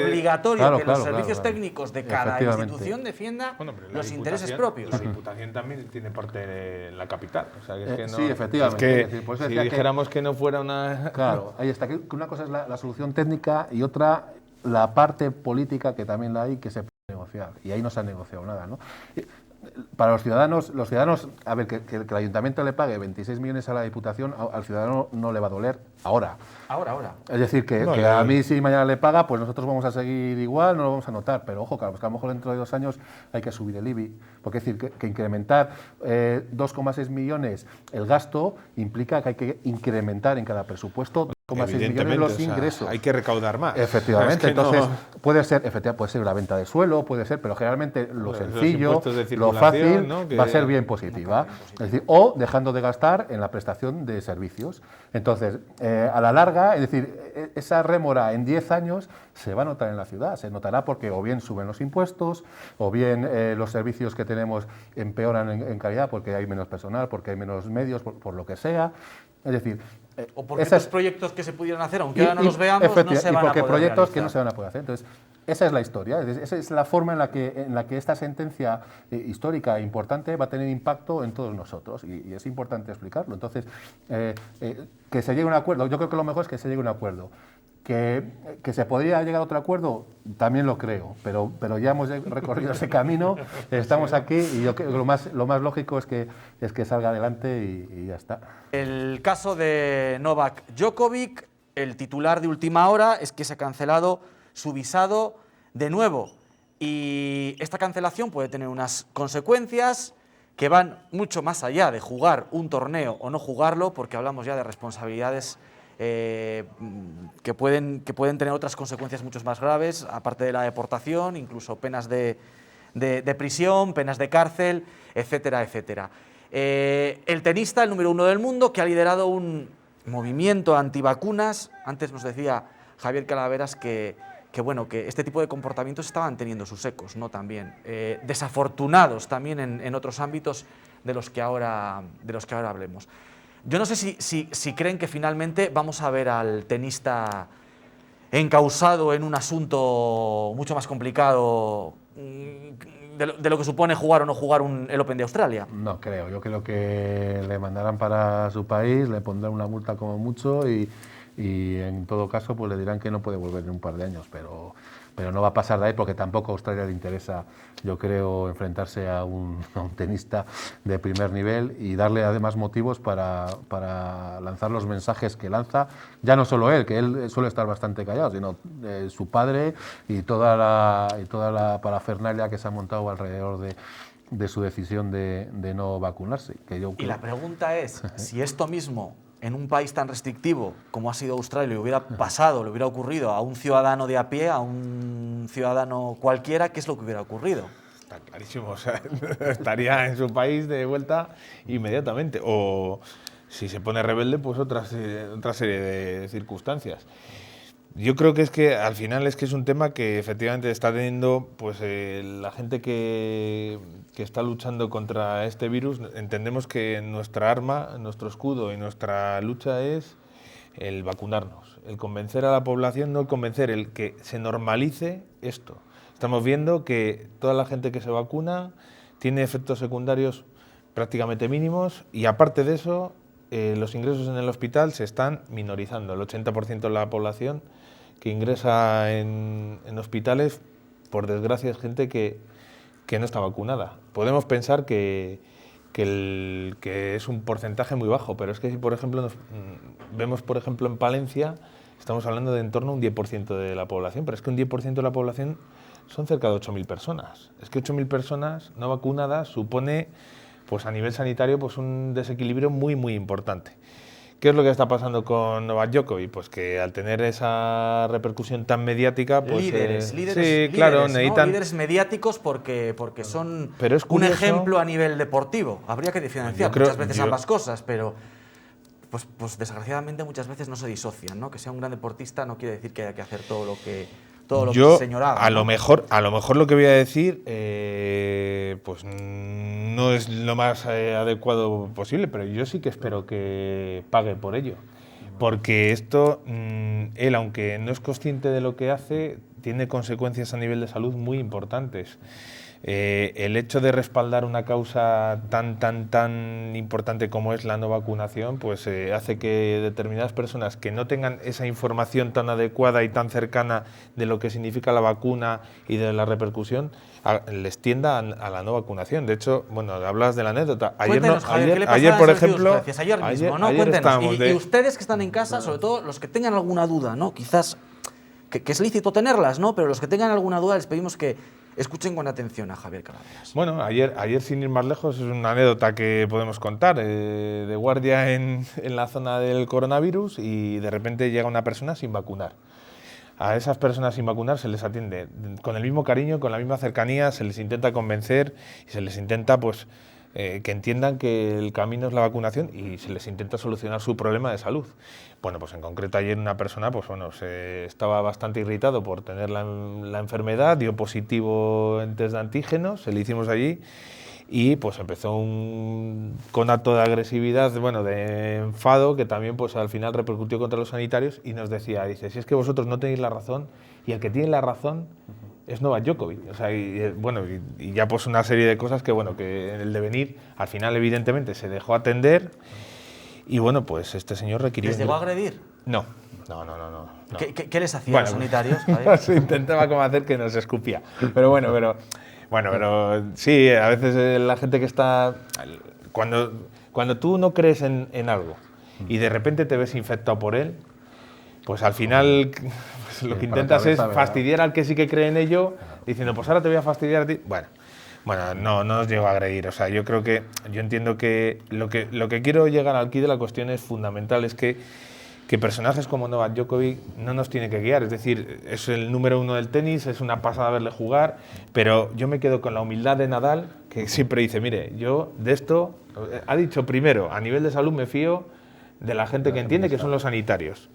obligatorio que los servicios técnicos de cada institución defienda los intereses propios. La Diputación también tiene parte en la capital. O sea, que sí, efectivamente. Es que si dijéramos que no fuera una. Claro, ahí está. Que una cosa es la solución técnica y otra la parte política, que también la hay, que se puede negociar. Y ahí no se ha negociado nada, ¿no? Para los ciudadanos, a ver, que el Ayuntamiento le pague 26 millones a la Diputación, al ciudadano no le va a doler ahora. Ahora. Es decir, que a mí si mañana le paga, pues nosotros vamos a seguir igual, no lo vamos a notar. Pero ojo, claro, pues que a lo mejor dentro de 2 años hay que subir el IBI. Porque es decir, que incrementar 2,6 millones el gasto implica que hay que incrementar en cada presupuesto millones los ingresos. Hay que recaudar más. Efectivamente, Es que entonces no... puede ser una venta de suelo, puede ser, pero generalmente lo sencillo, de lo fácil, ¿no? va a ser bien positiva. Es decir, o dejando de gastar en la prestación de servicios. Entonces, a la larga, es decir, esa rémora en 10 años se va a notar en la ciudad, se notará porque o bien suben los impuestos, o bien los servicios que tenemos empeoran en calidad porque hay menos personal, porque hay menos medios, por lo que sea. Es decir, o porque estos proyectos que se pudieran hacer, aunque ahora no los veamos, no se van a poder proyectos realizar. Que no se van a poder hacer. Entonces, esa es la historia, esa es la forma en la que esta sentencia histórica e importante va a tener impacto en todos nosotros y es importante explicarlo. Entonces, que se llegue a un acuerdo, yo creo que lo mejor es que se llegue a un acuerdo. Que se podría llegar a otro acuerdo, también lo creo, pero ya hemos recorrido ese camino, estamos aquí y yo creo que lo más lógico es que salga adelante y ya está. El caso de Novak Djokovic, el titular de última hora es que se ha cancelado su visado de nuevo y esta cancelación puede tener unas consecuencias que van mucho más allá de jugar un torneo o no jugarlo, porque hablamos ya de responsabilidades que pueden tener otras consecuencias mucho más graves, aparte de la deportación, incluso penas de prisión, penas de cárcel, etcétera, etcétera. El tenista, el número 1 del mundo, que ha liderado un movimiento antivacunas. Antes nos decía Javier Calaveras que este tipo de comportamientos estaban teniendo sus ecos, ¿no? También desafortunados también en otros ámbitos de los que ahora hablemos. Yo no sé si creen que finalmente vamos a ver al tenista encausado en un asunto mucho más complicado de lo que supone jugar o no jugar el Open de Australia. No creo, yo creo que le mandarán para su país, le pondrán una multa como mucho y en todo caso pues le dirán que no puede volver en un par de años, pero no va a pasar de ahí porque tampoco a Australia le interesa, yo creo, enfrentarse a un tenista de primer nivel y darle además motivos para lanzar los mensajes que lanza, ya no solo él, que él suele estar bastante callado, sino su padre y toda la parafernalia que se ha montado alrededor de su decisión de no vacunarse. Y la pregunta es, si esto mismo en un país tan restrictivo como ha sido Australia le hubiera pasado, le hubiera ocurrido a un ciudadano de a pie, a un ciudadano cualquiera, ¿qué es lo que hubiera ocurrido? Está clarísimo, o sea, estaría en su país de vuelta inmediatamente. O si se pone rebelde, pues otra serie de circunstancias. Yo creo que al final es un tema que efectivamente está teniendo pues la gente que está luchando contra este virus. Entendemos que nuestra arma, nuestro escudo y nuestra lucha es el vacunarnos, el convencer a la población, no el convencer, el que se normalice esto. Estamos viendo que toda la gente que se vacuna tiene efectos secundarios prácticamente mínimos y aparte de eso los ingresos en el hospital se están minorizando. El 80% de la población que ingresa en hospitales, por desgracia, es gente que no está vacunada. Podemos pensar que es un porcentaje muy bajo, pero es que si, por ejemplo, vemos, por ejemplo, en Palencia, estamos hablando de en torno a un 10% de la población, pero es que un 10% de la población son cerca de 8.000 personas. Es que 8.000 personas no vacunadas supone, pues a nivel sanitario, pues un desequilibrio muy, muy importante. ¿Qué es lo que está pasando con Novak Djokovic? Pues que al tener esa repercusión tan mediática, pues líderes, claro, necesitan líderes mediáticos porque son un ejemplo a nivel deportivo. Habría que diferenciar muchas veces ambas cosas, pero pues desgraciadamente muchas veces no se disocian, ¿no? Que sea un gran deportista no quiere decir que haya que hacer todo lo que el señor haga. A lo mejor lo que voy a decir pues no es lo más adecuado posible, pero yo sí que espero que pague por ello. Porque esto, él, aunque no es consciente de lo que hace, tiene consecuencias a nivel de salud muy importantes. El hecho de respaldar una causa tan importante como es la no vacunación, pues hace que determinadas personas que no tengan esa información tan adecuada y tan cercana de lo que significa la vacuna y de la repercusión, les tienda a la no vacunación. De hecho, bueno, hablas de la anécdota. Ayer por ejemplo, ayer mismo, ¿no? Cuéntenos. Y ustedes que están en casa, sobre todo los que tengan alguna duda, ¿no? Quizás que es lícito tenerlas, ¿no? Pero los que tengan alguna duda les pedimos que Escuchen con atención a Javier Calaveras. Bueno, ayer sin ir más lejos, es una anécdota que podemos contar. De guardia en la zona del coronavirus y de repente llega una persona sin vacunar. A esas personas sin vacunar se les atiende con el mismo cariño, con la misma cercanía, se les intenta convencer y se les intenta pues que entiendan que el camino es la vacunación y se les intenta solucionar su problema de salud. Bueno, pues en concreto ayer una persona pues bueno, estaba bastante irritado por tener la enfermedad, dio positivo en test de antígenos, se le hicimos allí y pues empezó un conato de agresividad, bueno, de enfado que también pues al final repercutió contra los sanitarios y nos decía, dice, si es que vosotros no tenéis la razón y el que tiene la razón es Novak Djokovic. O sea, y ya pues una serie de cosas que bueno, que en el devenir al final evidentemente se dejó atender y bueno, pues este señor requirió... ¿Les llegó a agredir? No. ¿Qué les hacían los sanitarios? Se intentaba como hacer que nos escupía, pero bueno, pero sí, a veces la gente que está... Cuando tú no crees en algo y de repente te ves infectado por él, pues al final pues lo que intentas es fastidiar al que sí que cree en ello, diciendo, pues ahora te voy a fastidiar a ti. Bueno, no nos llego a agredir. O sea, yo entiendo que lo que quiero llegar al quid de la cuestión es fundamental, es que personajes como Novak Djokovic no nos tiene que guiar. Es decir, es el número 1 del tenis, es una pasada verle jugar, pero yo me quedo con la humildad de Nadal, que siempre dice, mire, yo de esto, ha dicho primero, a nivel de salud me fío de la gente que entiende, que son los sanitarios.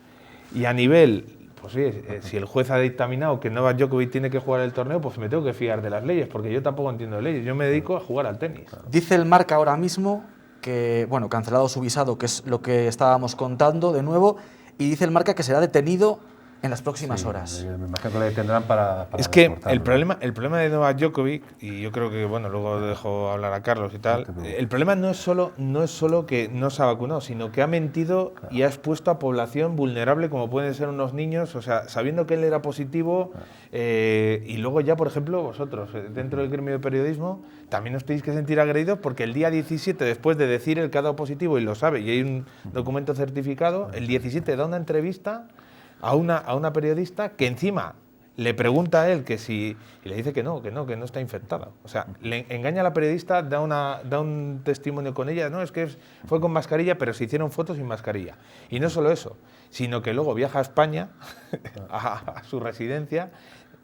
Y a nivel, pues sí, si el juez ha dictaminado que Novak Djokovic tiene que jugar el torneo, pues me tengo que fiar de las leyes, porque yo tampoco entiendo de leyes, yo me dedico a jugar al tenis. Dice el Marca ahora mismo que, bueno, cancelado su visado, que es lo que estábamos contando de nuevo, y dice el Marca que será detenido en las próximas horas. Me imagino que le detendrán para es que el problema de Novak Djokovic, y yo creo que, bueno, luego dejo hablar a Carlos y tal, el problema no es solo que no se ha vacunado, sino que ha mentido y ha expuesto a población vulnerable, como pueden ser unos niños, o sea, sabiendo que él era positivo, y luego ya, por ejemplo, vosotros, dentro del gremio de periodismo, también os tenéis que sentir agredidos porque el día 17, después de decir el que ha dado positivo, y lo sabe, y hay un documento certificado, el 17 da una entrevista a una periodista que encima le pregunta a él que si, y le dice que no está infectada. O sea, le engaña a la periodista, da un testimonio con ella, no, es que fue con mascarilla, pero se hicieron fotos sin mascarilla. Y no solo eso, sino que luego viaja a España, a su residencia,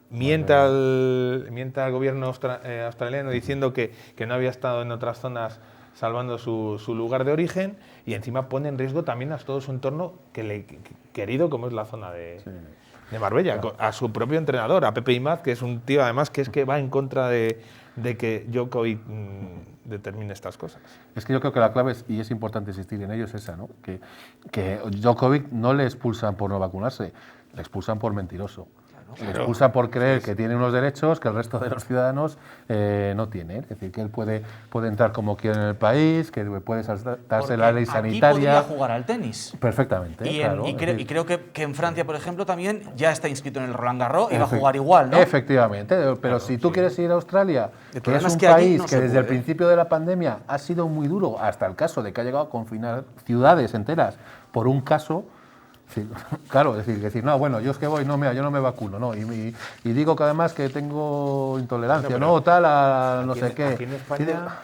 miente al gobierno australiano diciendo que no había estado en otras zonas salvando su lugar de origen, y encima pone en riesgo también a todo su entorno querido, como es la zona de Marbella, a su propio entrenador, a Pepe Imaz, que es un tío además que va en contra de que Djokovic determine estas cosas. Es que yo creo que la clave, y es importante insistir en ello, es esa, ¿no? Que Djokovic no le expulsan por no vacunarse, le expulsan por mentiroso. Le expulsa por creer que tiene unos derechos que el resto de los ciudadanos no tienen. Es decir, que él puede entrar como quiera en el país, que puede saltarse la ley sanitaria. Aquí podría jugar al tenis. Perfectamente, claro. Y creo que en Francia, por ejemplo, también ya está inscrito en el Roland Garros y va a jugar igual, ¿no? Efectivamente, pero claro, si tú quieres ir a Australia, que es un país que desde el principio de la pandemia ha sido muy duro, hasta el caso de que ha llegado a confinar ciudades enteras por un caso. Sí, claro, decir, no, bueno, yo es que voy, no, mira, yo no me vacuno, no, y digo que además que tengo intolerancia, no, tal, a no sé qué.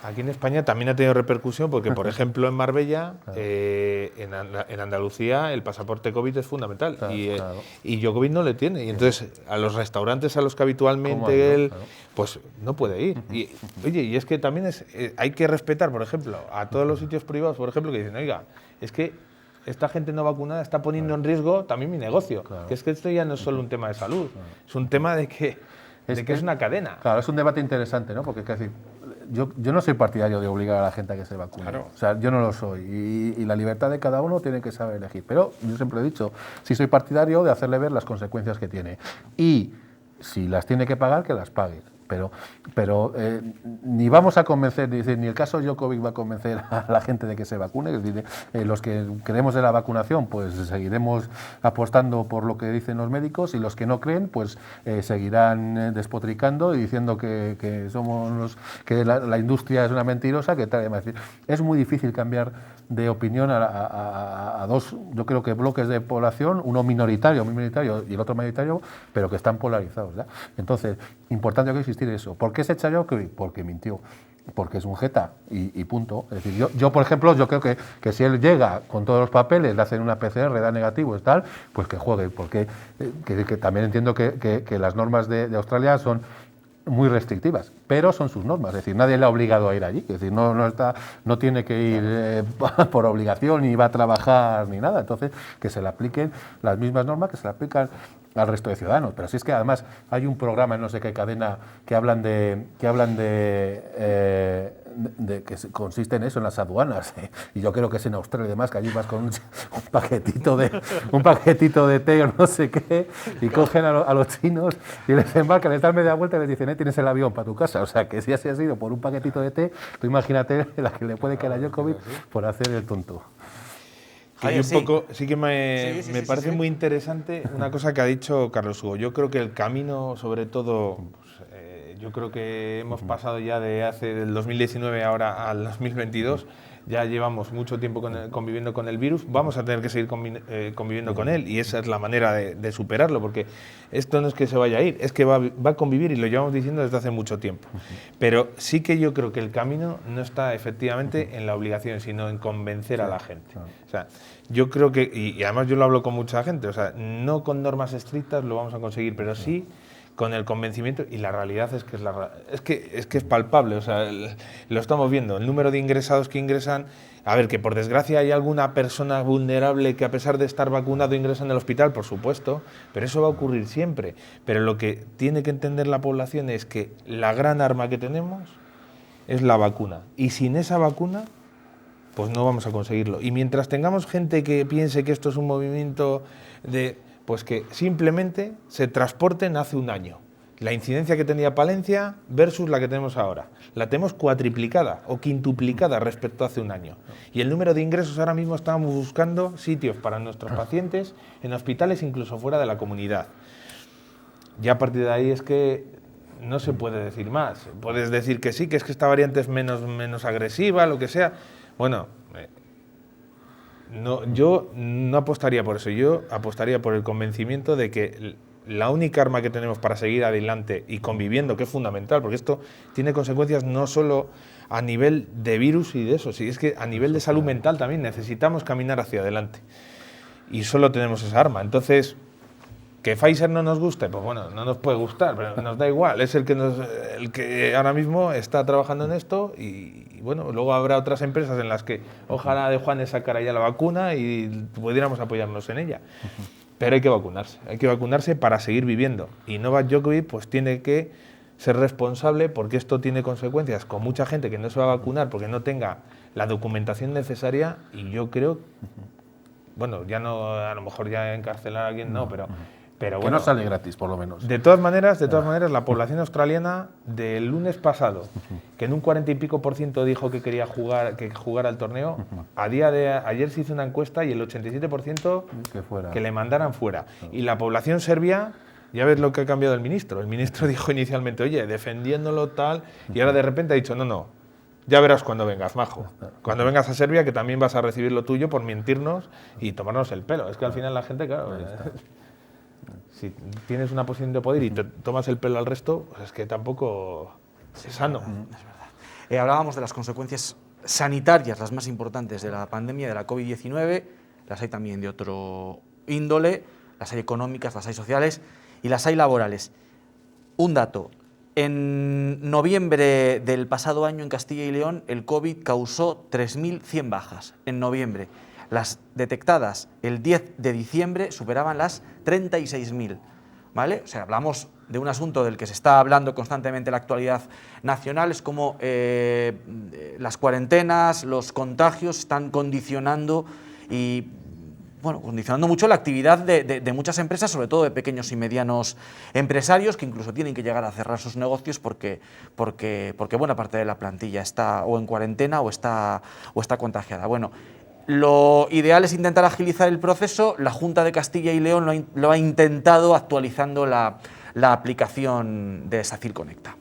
Aquí en España también ha tenido repercusión porque, por ejemplo, en Marbella, claro. En Andalucía, el pasaporte COVID es fundamental, claro, y Djokovic no le tiene, y entonces a los restaurantes a los que habitualmente él, claro, pues no puede ir. Y, oye, y es que también hay que respetar, por ejemplo, a todos los sitios privados, por ejemplo, que dicen, oiga, es que esta gente no vacunada está poniendo en riesgo también mi negocio. Claro. Que es que esto ya no es solo un tema de salud, claro, es un tema de que es una cadena. Claro, es un debate interesante, ¿no? Porque es decir, yo no soy partidario de obligar a la gente a que se vacune. Claro. O sea, yo no lo soy. Y la libertad de cada uno tiene que saber elegir. Pero yo siempre he dicho, sí soy partidario de hacerle ver las consecuencias que tiene. Y si las tiene que pagar, que las pague. Pero ni vamos a convencer, ni el caso Djokovic va a convencer a la gente de que se vacune. Es decir, los que creemos en la vacunación, pues seguiremos apostando por lo que dicen los médicos, y los que no creen, pues seguirán despotricando y diciendo que que la industria es una mentirosa, que tal. Es muy difícil cambiar de opinión a dos, yo creo que bloques de población, uno minoritario y el otro mayoritario, pero que están polarizados, ¿ya? Entonces, importante que existir eso. ¿Por qué se echa a Djokovic? Porque mintió. Porque es un jeta y punto. Es decir, yo, por ejemplo, yo creo que si él llega con todos los papeles, le hacen una PCR, da negativo y tal, pues que juegue, porque que también entiendo que las normas de Australia son muy restrictivas, pero son sus normas, es decir, nadie le ha obligado a ir allí, es decir, no tiene que ir por obligación, ni va a trabajar, ni nada, entonces que se le apliquen las mismas normas que se le aplican al resto de ciudadanos. Pero si es que además hay un programa en no sé qué cadena que hablan de que consiste en eso, en las aduanas, y yo creo que es en Australia y demás, que allí vas con un paquetito de té o no sé qué, y cogen a los chinos y les embarcan, les dan media vuelta y les dicen, tienes el avión para tu casa. O sea, que si así ha sido por un paquetito de té, tú imagínate la que le puede caer a Djokovic por hacer el tonto. Sí que me parece muy interesante una cosa que ha dicho Carlos Hugo. Yo creo que el camino, sobre todo, yo creo que hemos pasado ya del 2019 ahora al 2022, ya llevamos mucho tiempo conviviendo con el virus, vamos a tener que seguir conviviendo con él, y esa es la manera de superarlo, porque esto no es que se vaya a ir, es que va a convivir, y lo llevamos diciendo desde hace mucho tiempo. Pero sí que yo creo que el camino no está efectivamente en la obligación, sino en convencer a la gente. O sea, yo creo que, y además yo lo hablo con mucha gente, o sea, no con normas estrictas lo vamos a conseguir, pero sí con el convencimiento, y la realidad es que es palpable, o sea, lo estamos viendo, el número de ingresados que ingresan, a ver, que por desgracia hay alguna persona vulnerable que a pesar de estar vacunado ingresa en el hospital, por supuesto, pero eso va a ocurrir siempre. Pero lo que tiene que entender la población es que la gran arma que tenemos es la vacuna, y sin esa vacuna pues no vamos a conseguirlo. Y mientras tengamos gente que piense que esto es un movimiento pues que simplemente se transporten hace un año. La incidencia que tenía Palencia versus la que tenemos ahora. La tenemos cuatriplicada o quintuplicada respecto a hace un año. Y el número de ingresos ahora mismo estamos buscando sitios para nuestros pacientes en hospitales, incluso fuera de la comunidad. Ya a partir de ahí es que no se puede decir más. Puedes decir que sí, que es que esta variante es menos agresiva, lo que sea. Bueno, yo no apostaría por eso, yo apostaría por el convencimiento de que la única arma que tenemos para seguir adelante y conviviendo, que es fundamental, porque esto tiene consecuencias no solo a nivel de virus y de eso, sí, es que a nivel de salud mental también necesitamos caminar hacia adelante. Y solo tenemos esa arma. Entonces, que Pfizer no nos guste, pues bueno, no nos puede gustar, pero nos da igual, es el que ahora mismo está trabajando en esto, y bueno, luego habrá otras empresas en las que ojalá de Juanes sacara ya la vacuna y pudiéramos apoyarnos en ella. Pero hay que vacunarse para seguir viviendo, y Novak Djokovic pues tiene que ser responsable, porque esto tiene consecuencias con mucha gente que no se va a vacunar porque no tenga la documentación necesaria, y yo creo, bueno, ya no, a lo mejor ya encarcelar a alguien no, pero bueno, que no sale gratis, por lo menos. De todas maneras, la población australiana del lunes pasado, que en un 40 y pico % dijo que quería jugar al torneo, ayer se hizo una encuesta y el 87% que le mandaran fuera. Y la población serbia, ya ves lo que ha cambiado el ministro. El ministro dijo inicialmente, oye, defendiéndolo tal, y ahora de repente ha dicho, no, ya verás cuando vengas, majo. Cuando vengas a Serbia, que también vas a recibir lo tuyo por mentirnos y tomarnos el pelo. Es que al final la gente, claro, si tienes una posición de poder y te tomas el pelo al resto, pues es que tampoco es sano. Es verdad. Hablábamos de las consecuencias sanitarias, las más importantes de la pandemia, de la COVID-19, las hay también de otro índole, las hay económicas, las hay sociales y las hay laborales. Un dato, en noviembre del pasado año en Castilla y León el COVID causó 3.100 bajas, en noviembre. Las detectadas el 10 de diciembre superaban las 36.000, ¿vale? O sea, hablamos de un asunto del que se está hablando constantemente en la actualidad nacional, es como las cuarentenas, los contagios están condicionando condicionando mucho la actividad de muchas empresas, sobre todo de pequeños y medianos empresarios, que incluso tienen que llegar a cerrar sus negocios porque buena parte de la plantilla está o en cuarentena o está contagiada. Bueno, lo ideal es intentar agilizar el proceso. La Junta de Castilla y León lo ha intentado actualizando la aplicación de SACIR Conecta.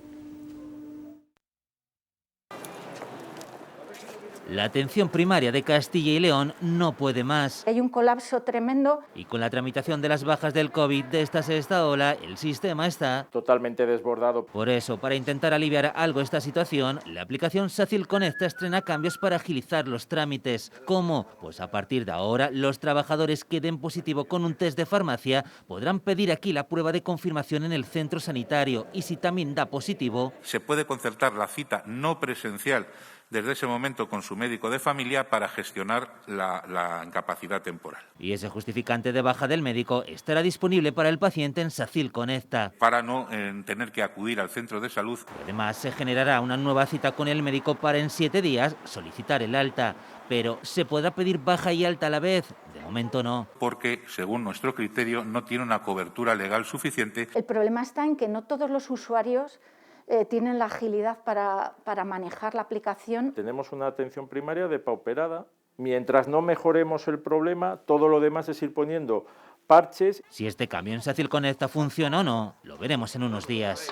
La atención primaria de Castilla y León no puede más. Hay un colapso tremendo. Y con la tramitación de las bajas del COVID de esta sexta ola, el sistema está totalmente desbordado. Por eso, para intentar aliviar algo esta situación, la aplicación SACIL Conecta estrena cambios para agilizar los trámites. ¿Cómo? Pues a partir de ahora, los trabajadores que den positivo con un test de farmacia podrán pedir aquí la prueba de confirmación en el centro sanitario y si también da positivo, se puede concertar la cita no presencial desde ese momento con su médico de familia para gestionar la incapacidad temporal. Y ese justificante de baja del médico estará disponible para el paciente en SACIL Conecta. Para no tener que acudir al centro de salud. Además, se generará una nueva cita con el médico para en 7 días solicitar el alta. Pero, ¿se podrá pedir baja y alta a la vez? De momento no. Porque, según nuestro criterio, no tiene una cobertura legal suficiente. El problema está en que no todos los usuarios tienen la agilidad para manejar la aplicación. Tenemos una atención primaria depauperada. Mientras no mejoremos el problema, todo lo demás es ir poniendo parches. Si este cambio en SACIL Conecta funciona o no, lo veremos en unos días.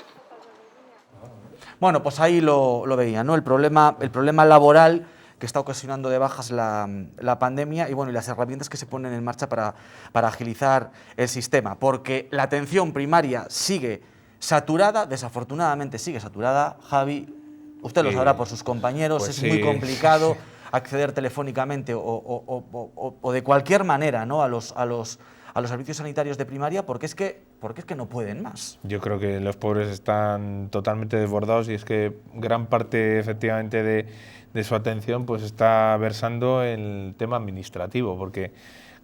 Bueno, pues ahí lo veía, ¿no? El problema laboral que está ocasionando de bajas la pandemia y, bueno, y las herramientas que se ponen en marcha para agilizar el sistema. Porque la atención primaria sigue saturada, desafortunadamente sigue saturada. Javi, usted lo sabrá por sus compañeros, pues es sí. muy complicado acceder telefónicamente o de cualquier manera, ¿no? a los servicios sanitarios de primaria porque es que no pueden más. Yo creo que los pobres están totalmente desbordados y es que gran parte efectivamente de su atención pues está versando en el tema administrativo, porque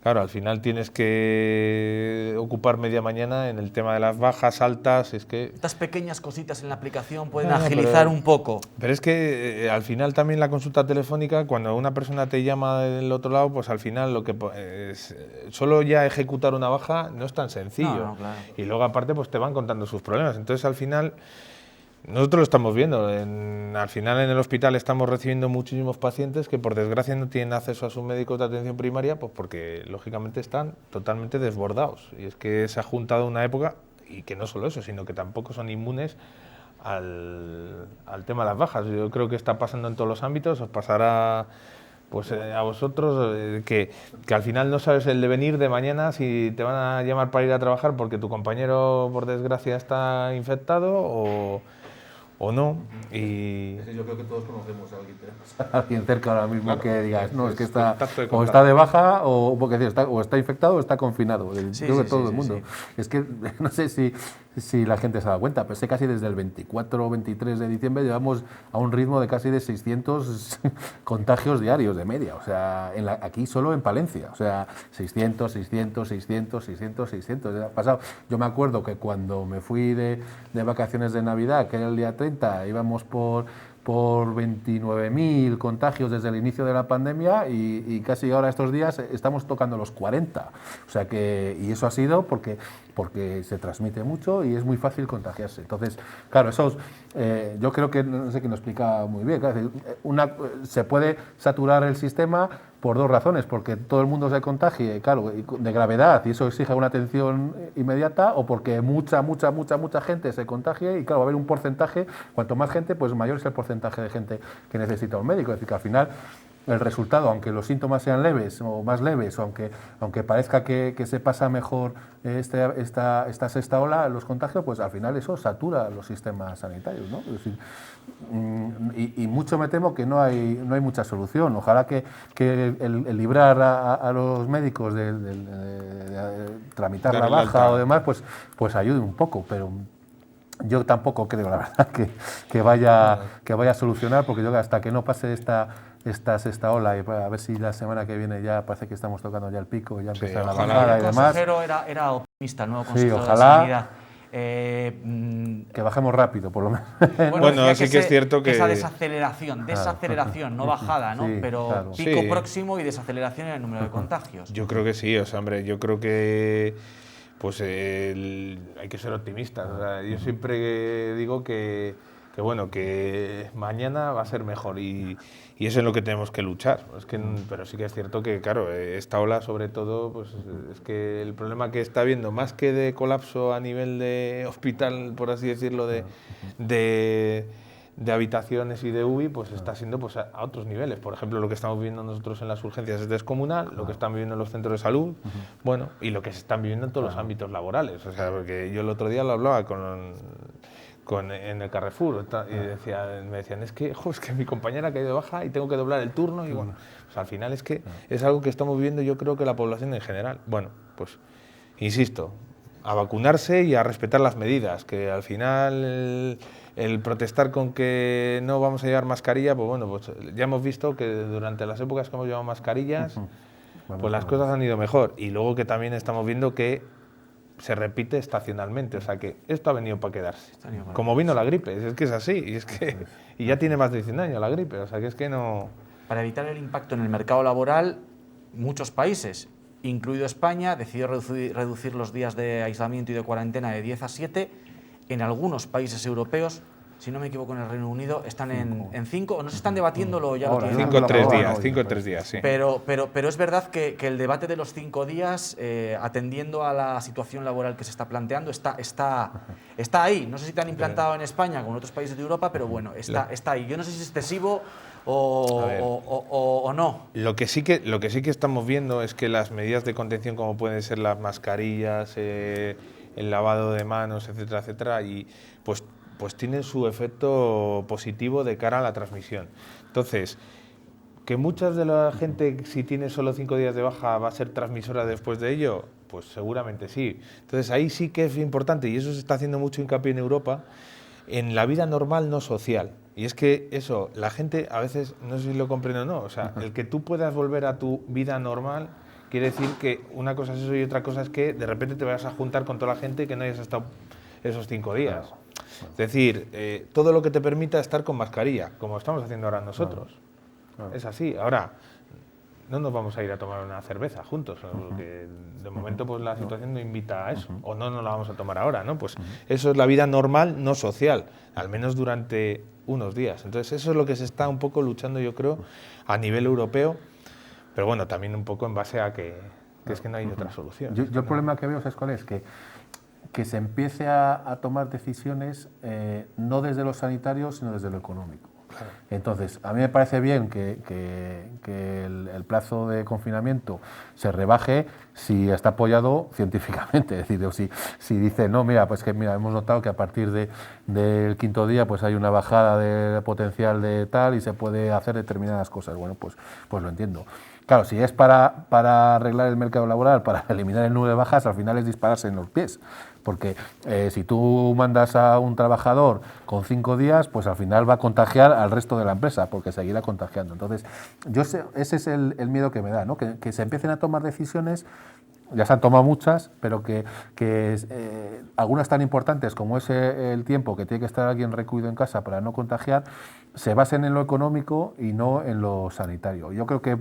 claro, al final tienes que ocupar media mañana en el tema de las bajas, altas, es que... Estas pequeñas cositas en la aplicación pueden agilizar un poco. Pero es que al final también la consulta telefónica, cuando una persona te llama del otro lado, pues al final lo que solo ya ejecutar una baja no es tan sencillo. No, claro. Y luego aparte pues te van contando sus problemas. Entonces al final... Nosotros lo estamos viendo, al final en el hospital estamos recibiendo muchísimos pacientes que por desgracia no tienen acceso a sus médicos de atención primaria pues porque lógicamente están totalmente desbordados y es que se ha juntado una época y que no solo eso, sino que tampoco son inmunes al tema de las bajas. Yo creo que está pasando en todos los ámbitos, os pasará pues a vosotros que al final no sabes el devenir de mañana si te van a llamar para ir a trabajar porque tu compañero por desgracia está infectado o no. Y yo creo que todos conocemos a alguien cerca ahora mismo, claro, que digas, no, es que está o está de baja o porque está infectado o está confinado. Sí, creo que sí, todo sí, el mundo. sí. Es que no sé si la gente se da cuenta, pero sé casi desde el 24 o 23 de diciembre llevamos a un ritmo de casi de 600 contagios diarios de media. O sea, aquí solo en Palencia. O sea, 600. Ha pasado. Yo me acuerdo que cuando me fui de vacaciones de Navidad, que era el día 30, íbamos por 29.000 contagios desde el inicio de la pandemia y casi ahora estos días estamos tocando los 40. O sea que, y eso ha sido porque se transmite mucho y es muy fácil contagiarse. Entonces, claro, yo creo que, no sé quién lo explica muy bien, claro, se puede saturar el sistema por dos razones, porque todo el mundo se contagie, claro, de gravedad, y eso exige una atención inmediata, o porque mucha gente se contagie, y claro, va a haber un porcentaje, cuanto más gente, pues mayor es el porcentaje de gente que necesita un médico. Es decir, que al final el resultado, aunque los síntomas sean leves o más leves, o aunque parezca que se pasa mejor esta sexta ola, los contagios, pues al final eso satura los sistemas sanitarios, ¿no? Es decir, y mucho me temo que no hay mucha solución. Ojalá que el librar a los médicos de tramitar la baja o demás, pues ayude un poco, pero yo tampoco creo, la verdad, que vaya a solucionar, porque yo hasta que no pase esta sexta ola, y a ver si la semana que viene ya parece que estamos tocando ya el pico, ya empieza la bajada y demás. El consejero era optimista, el nuevo consejero ojalá, de Sanidad. Que bajemos rápido, por lo menos. Bueno, sí que es cierto que... Esa desaceleración, no bajada, ¿no? Sí, pero claro. pico Sí. próximo y desaceleración en el número de contagios. Yo creo que sí, o sea, hombre, yo creo que pues hay que ser optimistas. O sea, yo siempre digo que bueno, que mañana va a ser mejor y eso es lo que tenemos que luchar. Pero sí que es cierto que, claro, esta ola sobre todo, pues es que el problema que está habiendo, más que de colapso a nivel de hospital, por así decirlo, de de habitaciones y de UBI, pues está siendo pues, a otros niveles. Por ejemplo, lo que estamos viviendo nosotros en las urgencias es descomunal, lo que están viviendo en los centros de salud, bueno, y lo que se están viviendo en todos los ámbitos laborales. O sea, porque yo el otro día lo hablaba en el Carrefour y me decían, es que mi compañera ha caído de baja y tengo que doblar el turno y bueno, pues al final es que es algo que estamos viviendo yo creo que la población en general. Bueno, pues insisto, a vacunarse y a respetar las medidas, que al final el protestar con que no vamos a llevar mascarilla, pues bueno, pues ya hemos visto que durante las épocas que hemos llevado mascarillas, pues las cosas han ido mejor. Y luego que también estamos viendo que se repite estacionalmente, o sea que esto ha venido para quedarse. Como vino la gripe, es que es así, y ya tiene más de 100 años la gripe, o sea que es que no... Para evitar el impacto en el mercado laboral, muchos países, incluido España, decidió reducir los días de aislamiento y de cuarentena de 10 a 7. En algunos países europeos, si no me equivoco en el Reino Unido, están en 5, o no se están debatiéndolo ya. 5 o 3 días, sí. Pero es verdad que el debate de los 5 días, atendiendo a la situación laboral que se está planteando, está ahí. No sé si te han implantado en España como en otros países de Europa, pero bueno, está ahí. Yo no sé si es excesivo o no. Lo que sí que estamos viendo es que las medidas de contención, como pueden ser las mascarillas, el lavado de manos, etcétera, etcétera, y pues tienen su efecto positivo de cara a la transmisión. Entonces, que muchas de la gente, si tiene solo 5 días de baja, va a ser transmisora después de ello, pues seguramente sí. Entonces, ahí sí que es importante, y eso se está haciendo mucho hincapié en Europa, en la vida normal no social. Y es que eso, la gente a veces, no sé si lo comprende o no, o sea, el que tú puedas volver a tu vida normal quiere decir que una cosa es eso y otra cosa es que de repente te vayas a juntar con toda la gente que no hayas estado esos 5 días. Es decir, todo lo que te permita estar con mascarilla, como estamos haciendo ahora nosotros. Es así. Ahora, no nos vamos a ir a tomar una cerveza juntos, porque de momento pues la situación no invita a eso, o no nos la vamos a tomar ahora, ¿no? Pues eso es la vida normal, no social, al menos durante unos días. Entonces eso es lo que se está un poco luchando, yo creo, a nivel europeo, pero bueno, también un poco en base a que es que no hay otra solución. Yo el problema que veo, ¿sabes cuál es? Que se empiece a tomar decisiones no desde lo sanitario, sino desde lo económico. Claro. Entonces, a mí me parece bien que el plazo de confinamiento se rebaje si está apoyado científicamente, es decir, si dice, no, mira, pues que mira, hemos notado que a partir del 5.º día pues hay una bajada de potencial de tal y se puede hacer determinadas cosas. Bueno, pues lo entiendo. Claro, si es para arreglar el mercado laboral, para eliminar el número de bajas, al final es dispararse en los pies. Porque si tú mandas a un trabajador con 5 días, pues al final va a contagiar al resto de la empresa, porque seguirá contagiando. Entonces, ese es el miedo que me da, ¿no? Que se empiecen a tomar decisiones, ya se han tomado muchas, pero que algunas tan importantes como es el tiempo que tiene que estar alguien recluido en casa para no contagiar, se basen en lo económico y no en lo sanitario. Yo creo que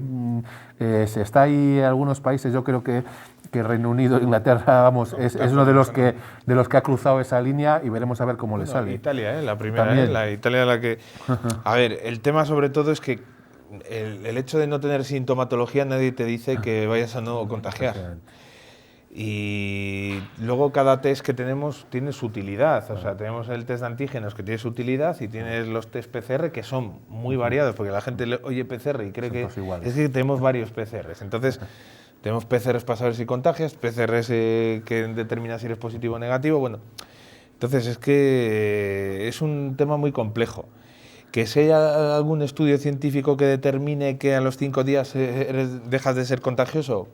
se está ahí en algunos países, yo creo que Reino Unido, Inglaterra, vamos, es uno de los que ha cruzado esa línea y veremos a ver cómo le sale. Italia, la primera, la Italia la que... A ver, el tema sobre todo es que el hecho de no tener sintomatología nadie te dice que vayas a no contagiar. Y luego cada test que tenemos tiene su utilidad, o sea, tenemos el test de antígenos que tiene su utilidad y tienes los test PCR que son muy variados, porque la gente oye PCR y cree que es que tenemos varios PCRs. Entonces, tenemos PCRs para saber si contagias, PCRs que determinan si eres positivo o negativo. Bueno, entonces es que es un tema muy complejo. Que si hay algún estudio científico que determine que a los 5 días dejas de ser contagioso,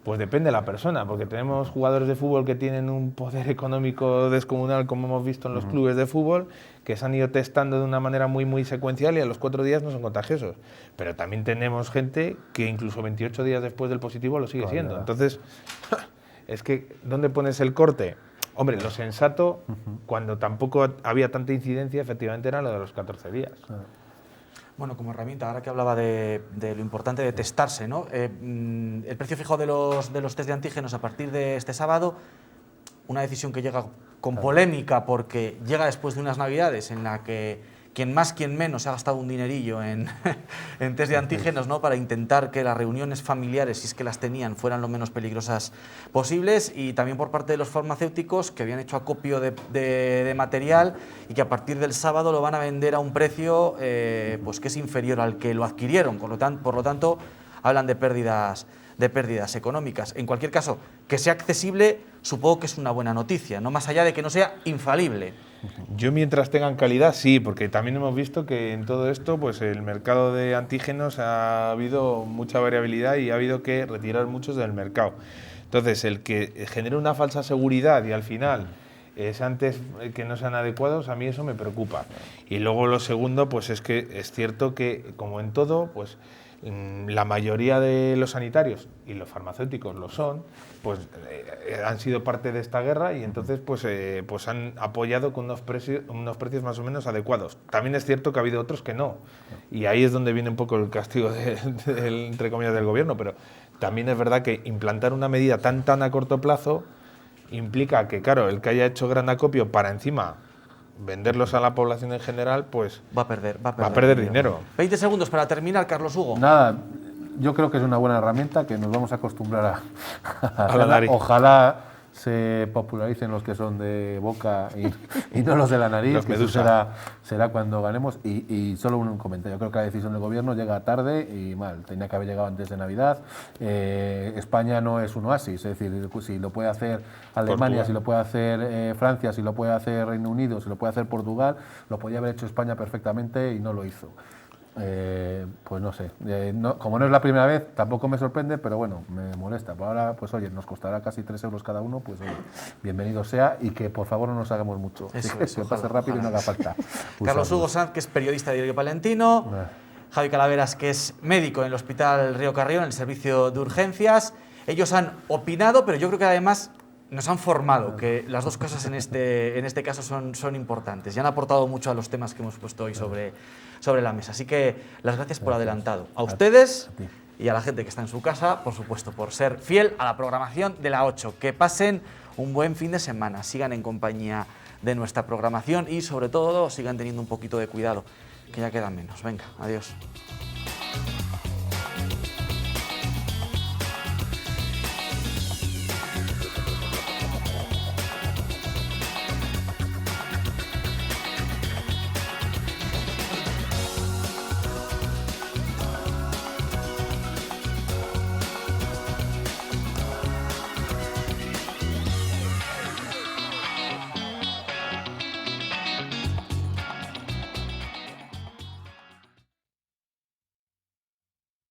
pues depende de la persona, porque tenemos jugadores de fútbol que tienen un poder económico descomunal, como hemos visto en los clubes de fútbol, que se han ido testando de una manera muy, muy secuencial y a los 4 días no son contagiosos. Pero también tenemos gente que incluso 28 días después del positivo lo sigue siendo. Entonces, es que, ¿dónde pones el corte? Hombre, lo sensato, cuando tampoco había tanta incidencia, efectivamente era lo de los 14 días. Bueno, como herramienta, ahora que hablaba de lo importante de testarse, ¿no? El precio fijo de los test de antígenos a partir de este sábado, una decisión que llega con polémica porque llega después de unas Navidades en la que quien más, quien menos, ha gastado un dinerillo en test de antígenos, ¿no?, para intentar que las reuniones familiares, si es que las tenían, fueran lo menos peligrosas posibles, y también por parte de los farmacéuticos, que habían hecho acopio de material y que a partir del sábado lo van a vender a un precio pues que es inferior al que lo adquirieron. Por lo tanto, hablan de pérdidas económicas. En cualquier caso, que sea accesible, supongo que es una buena noticia, no más allá de que no sea infalible. Yo, mientras tengan calidad, sí, porque también hemos visto que en todo esto, pues el mercado de antígenos ha habido mucha variabilidad y ha habido que retirar muchos del mercado. Entonces, el que genere una falsa seguridad y al final sean test que no sean adecuados, a mí eso me preocupa. Y luego lo segundo, pues es que es cierto que, como en todo, pues la mayoría de los sanitarios, y los farmacéuticos lo son, pues han sido parte de esta guerra y entonces pues han apoyado con unos precios más o menos adecuados. También es cierto que ha habido otros que no, y ahí es donde viene un poco el castigo entre comillas del gobierno, pero también es verdad que implantar una medida tan a corto plazo implica que, claro, el que haya hecho gran acopio para encima venderlos a la población en general, pues va a perder dinero. 20 segundos para terminar, Carlos Hugo. Nada, yo creo que es una buena herramienta que nos vamos a acostumbrar a la nariz. Ojalá se popularicen los que son de boca y no los de la nariz, que eso será cuando ganemos. Y solo un comentario, creo que la decisión del gobierno llega tarde y mal, tenía que haber llegado antes de Navidad. España no es un oasis, es decir, si lo puede hacer Alemania, Portugal, si lo puede hacer Francia, si lo puede hacer Reino Unido, si lo puede hacer Portugal, lo podía haber hecho España perfectamente y no lo hizo. Pues no sé, como no es la primera vez, tampoco me sorprende, pero bueno, me molesta. Pero ahora, pues oye, nos costará casi 3 euros cada uno, pues oye, bienvenido sea, y que por favor no nos hagamos mucho. Eso que pase rápido y no haga falta. Carlos Hugo Sanz, que es periodista de Diario Palentino, Javi Calaveras, que es médico en el Hospital Río Carrión, en el servicio de urgencias. Ellos han opinado, pero yo creo que además nos han formado, que las dos cosas en este caso son importantes y han aportado mucho a los temas que hemos puesto hoy sobre la mesa. Así que las gracias por adelantado. A ustedes y a la gente que está en su casa, por supuesto, por ser fiel a la programación de la 8. Que pasen un buen fin de semana, sigan en compañía de nuestra programación y sobre todo sigan teniendo un poquito de cuidado, que ya queda menos. Venga, adiós.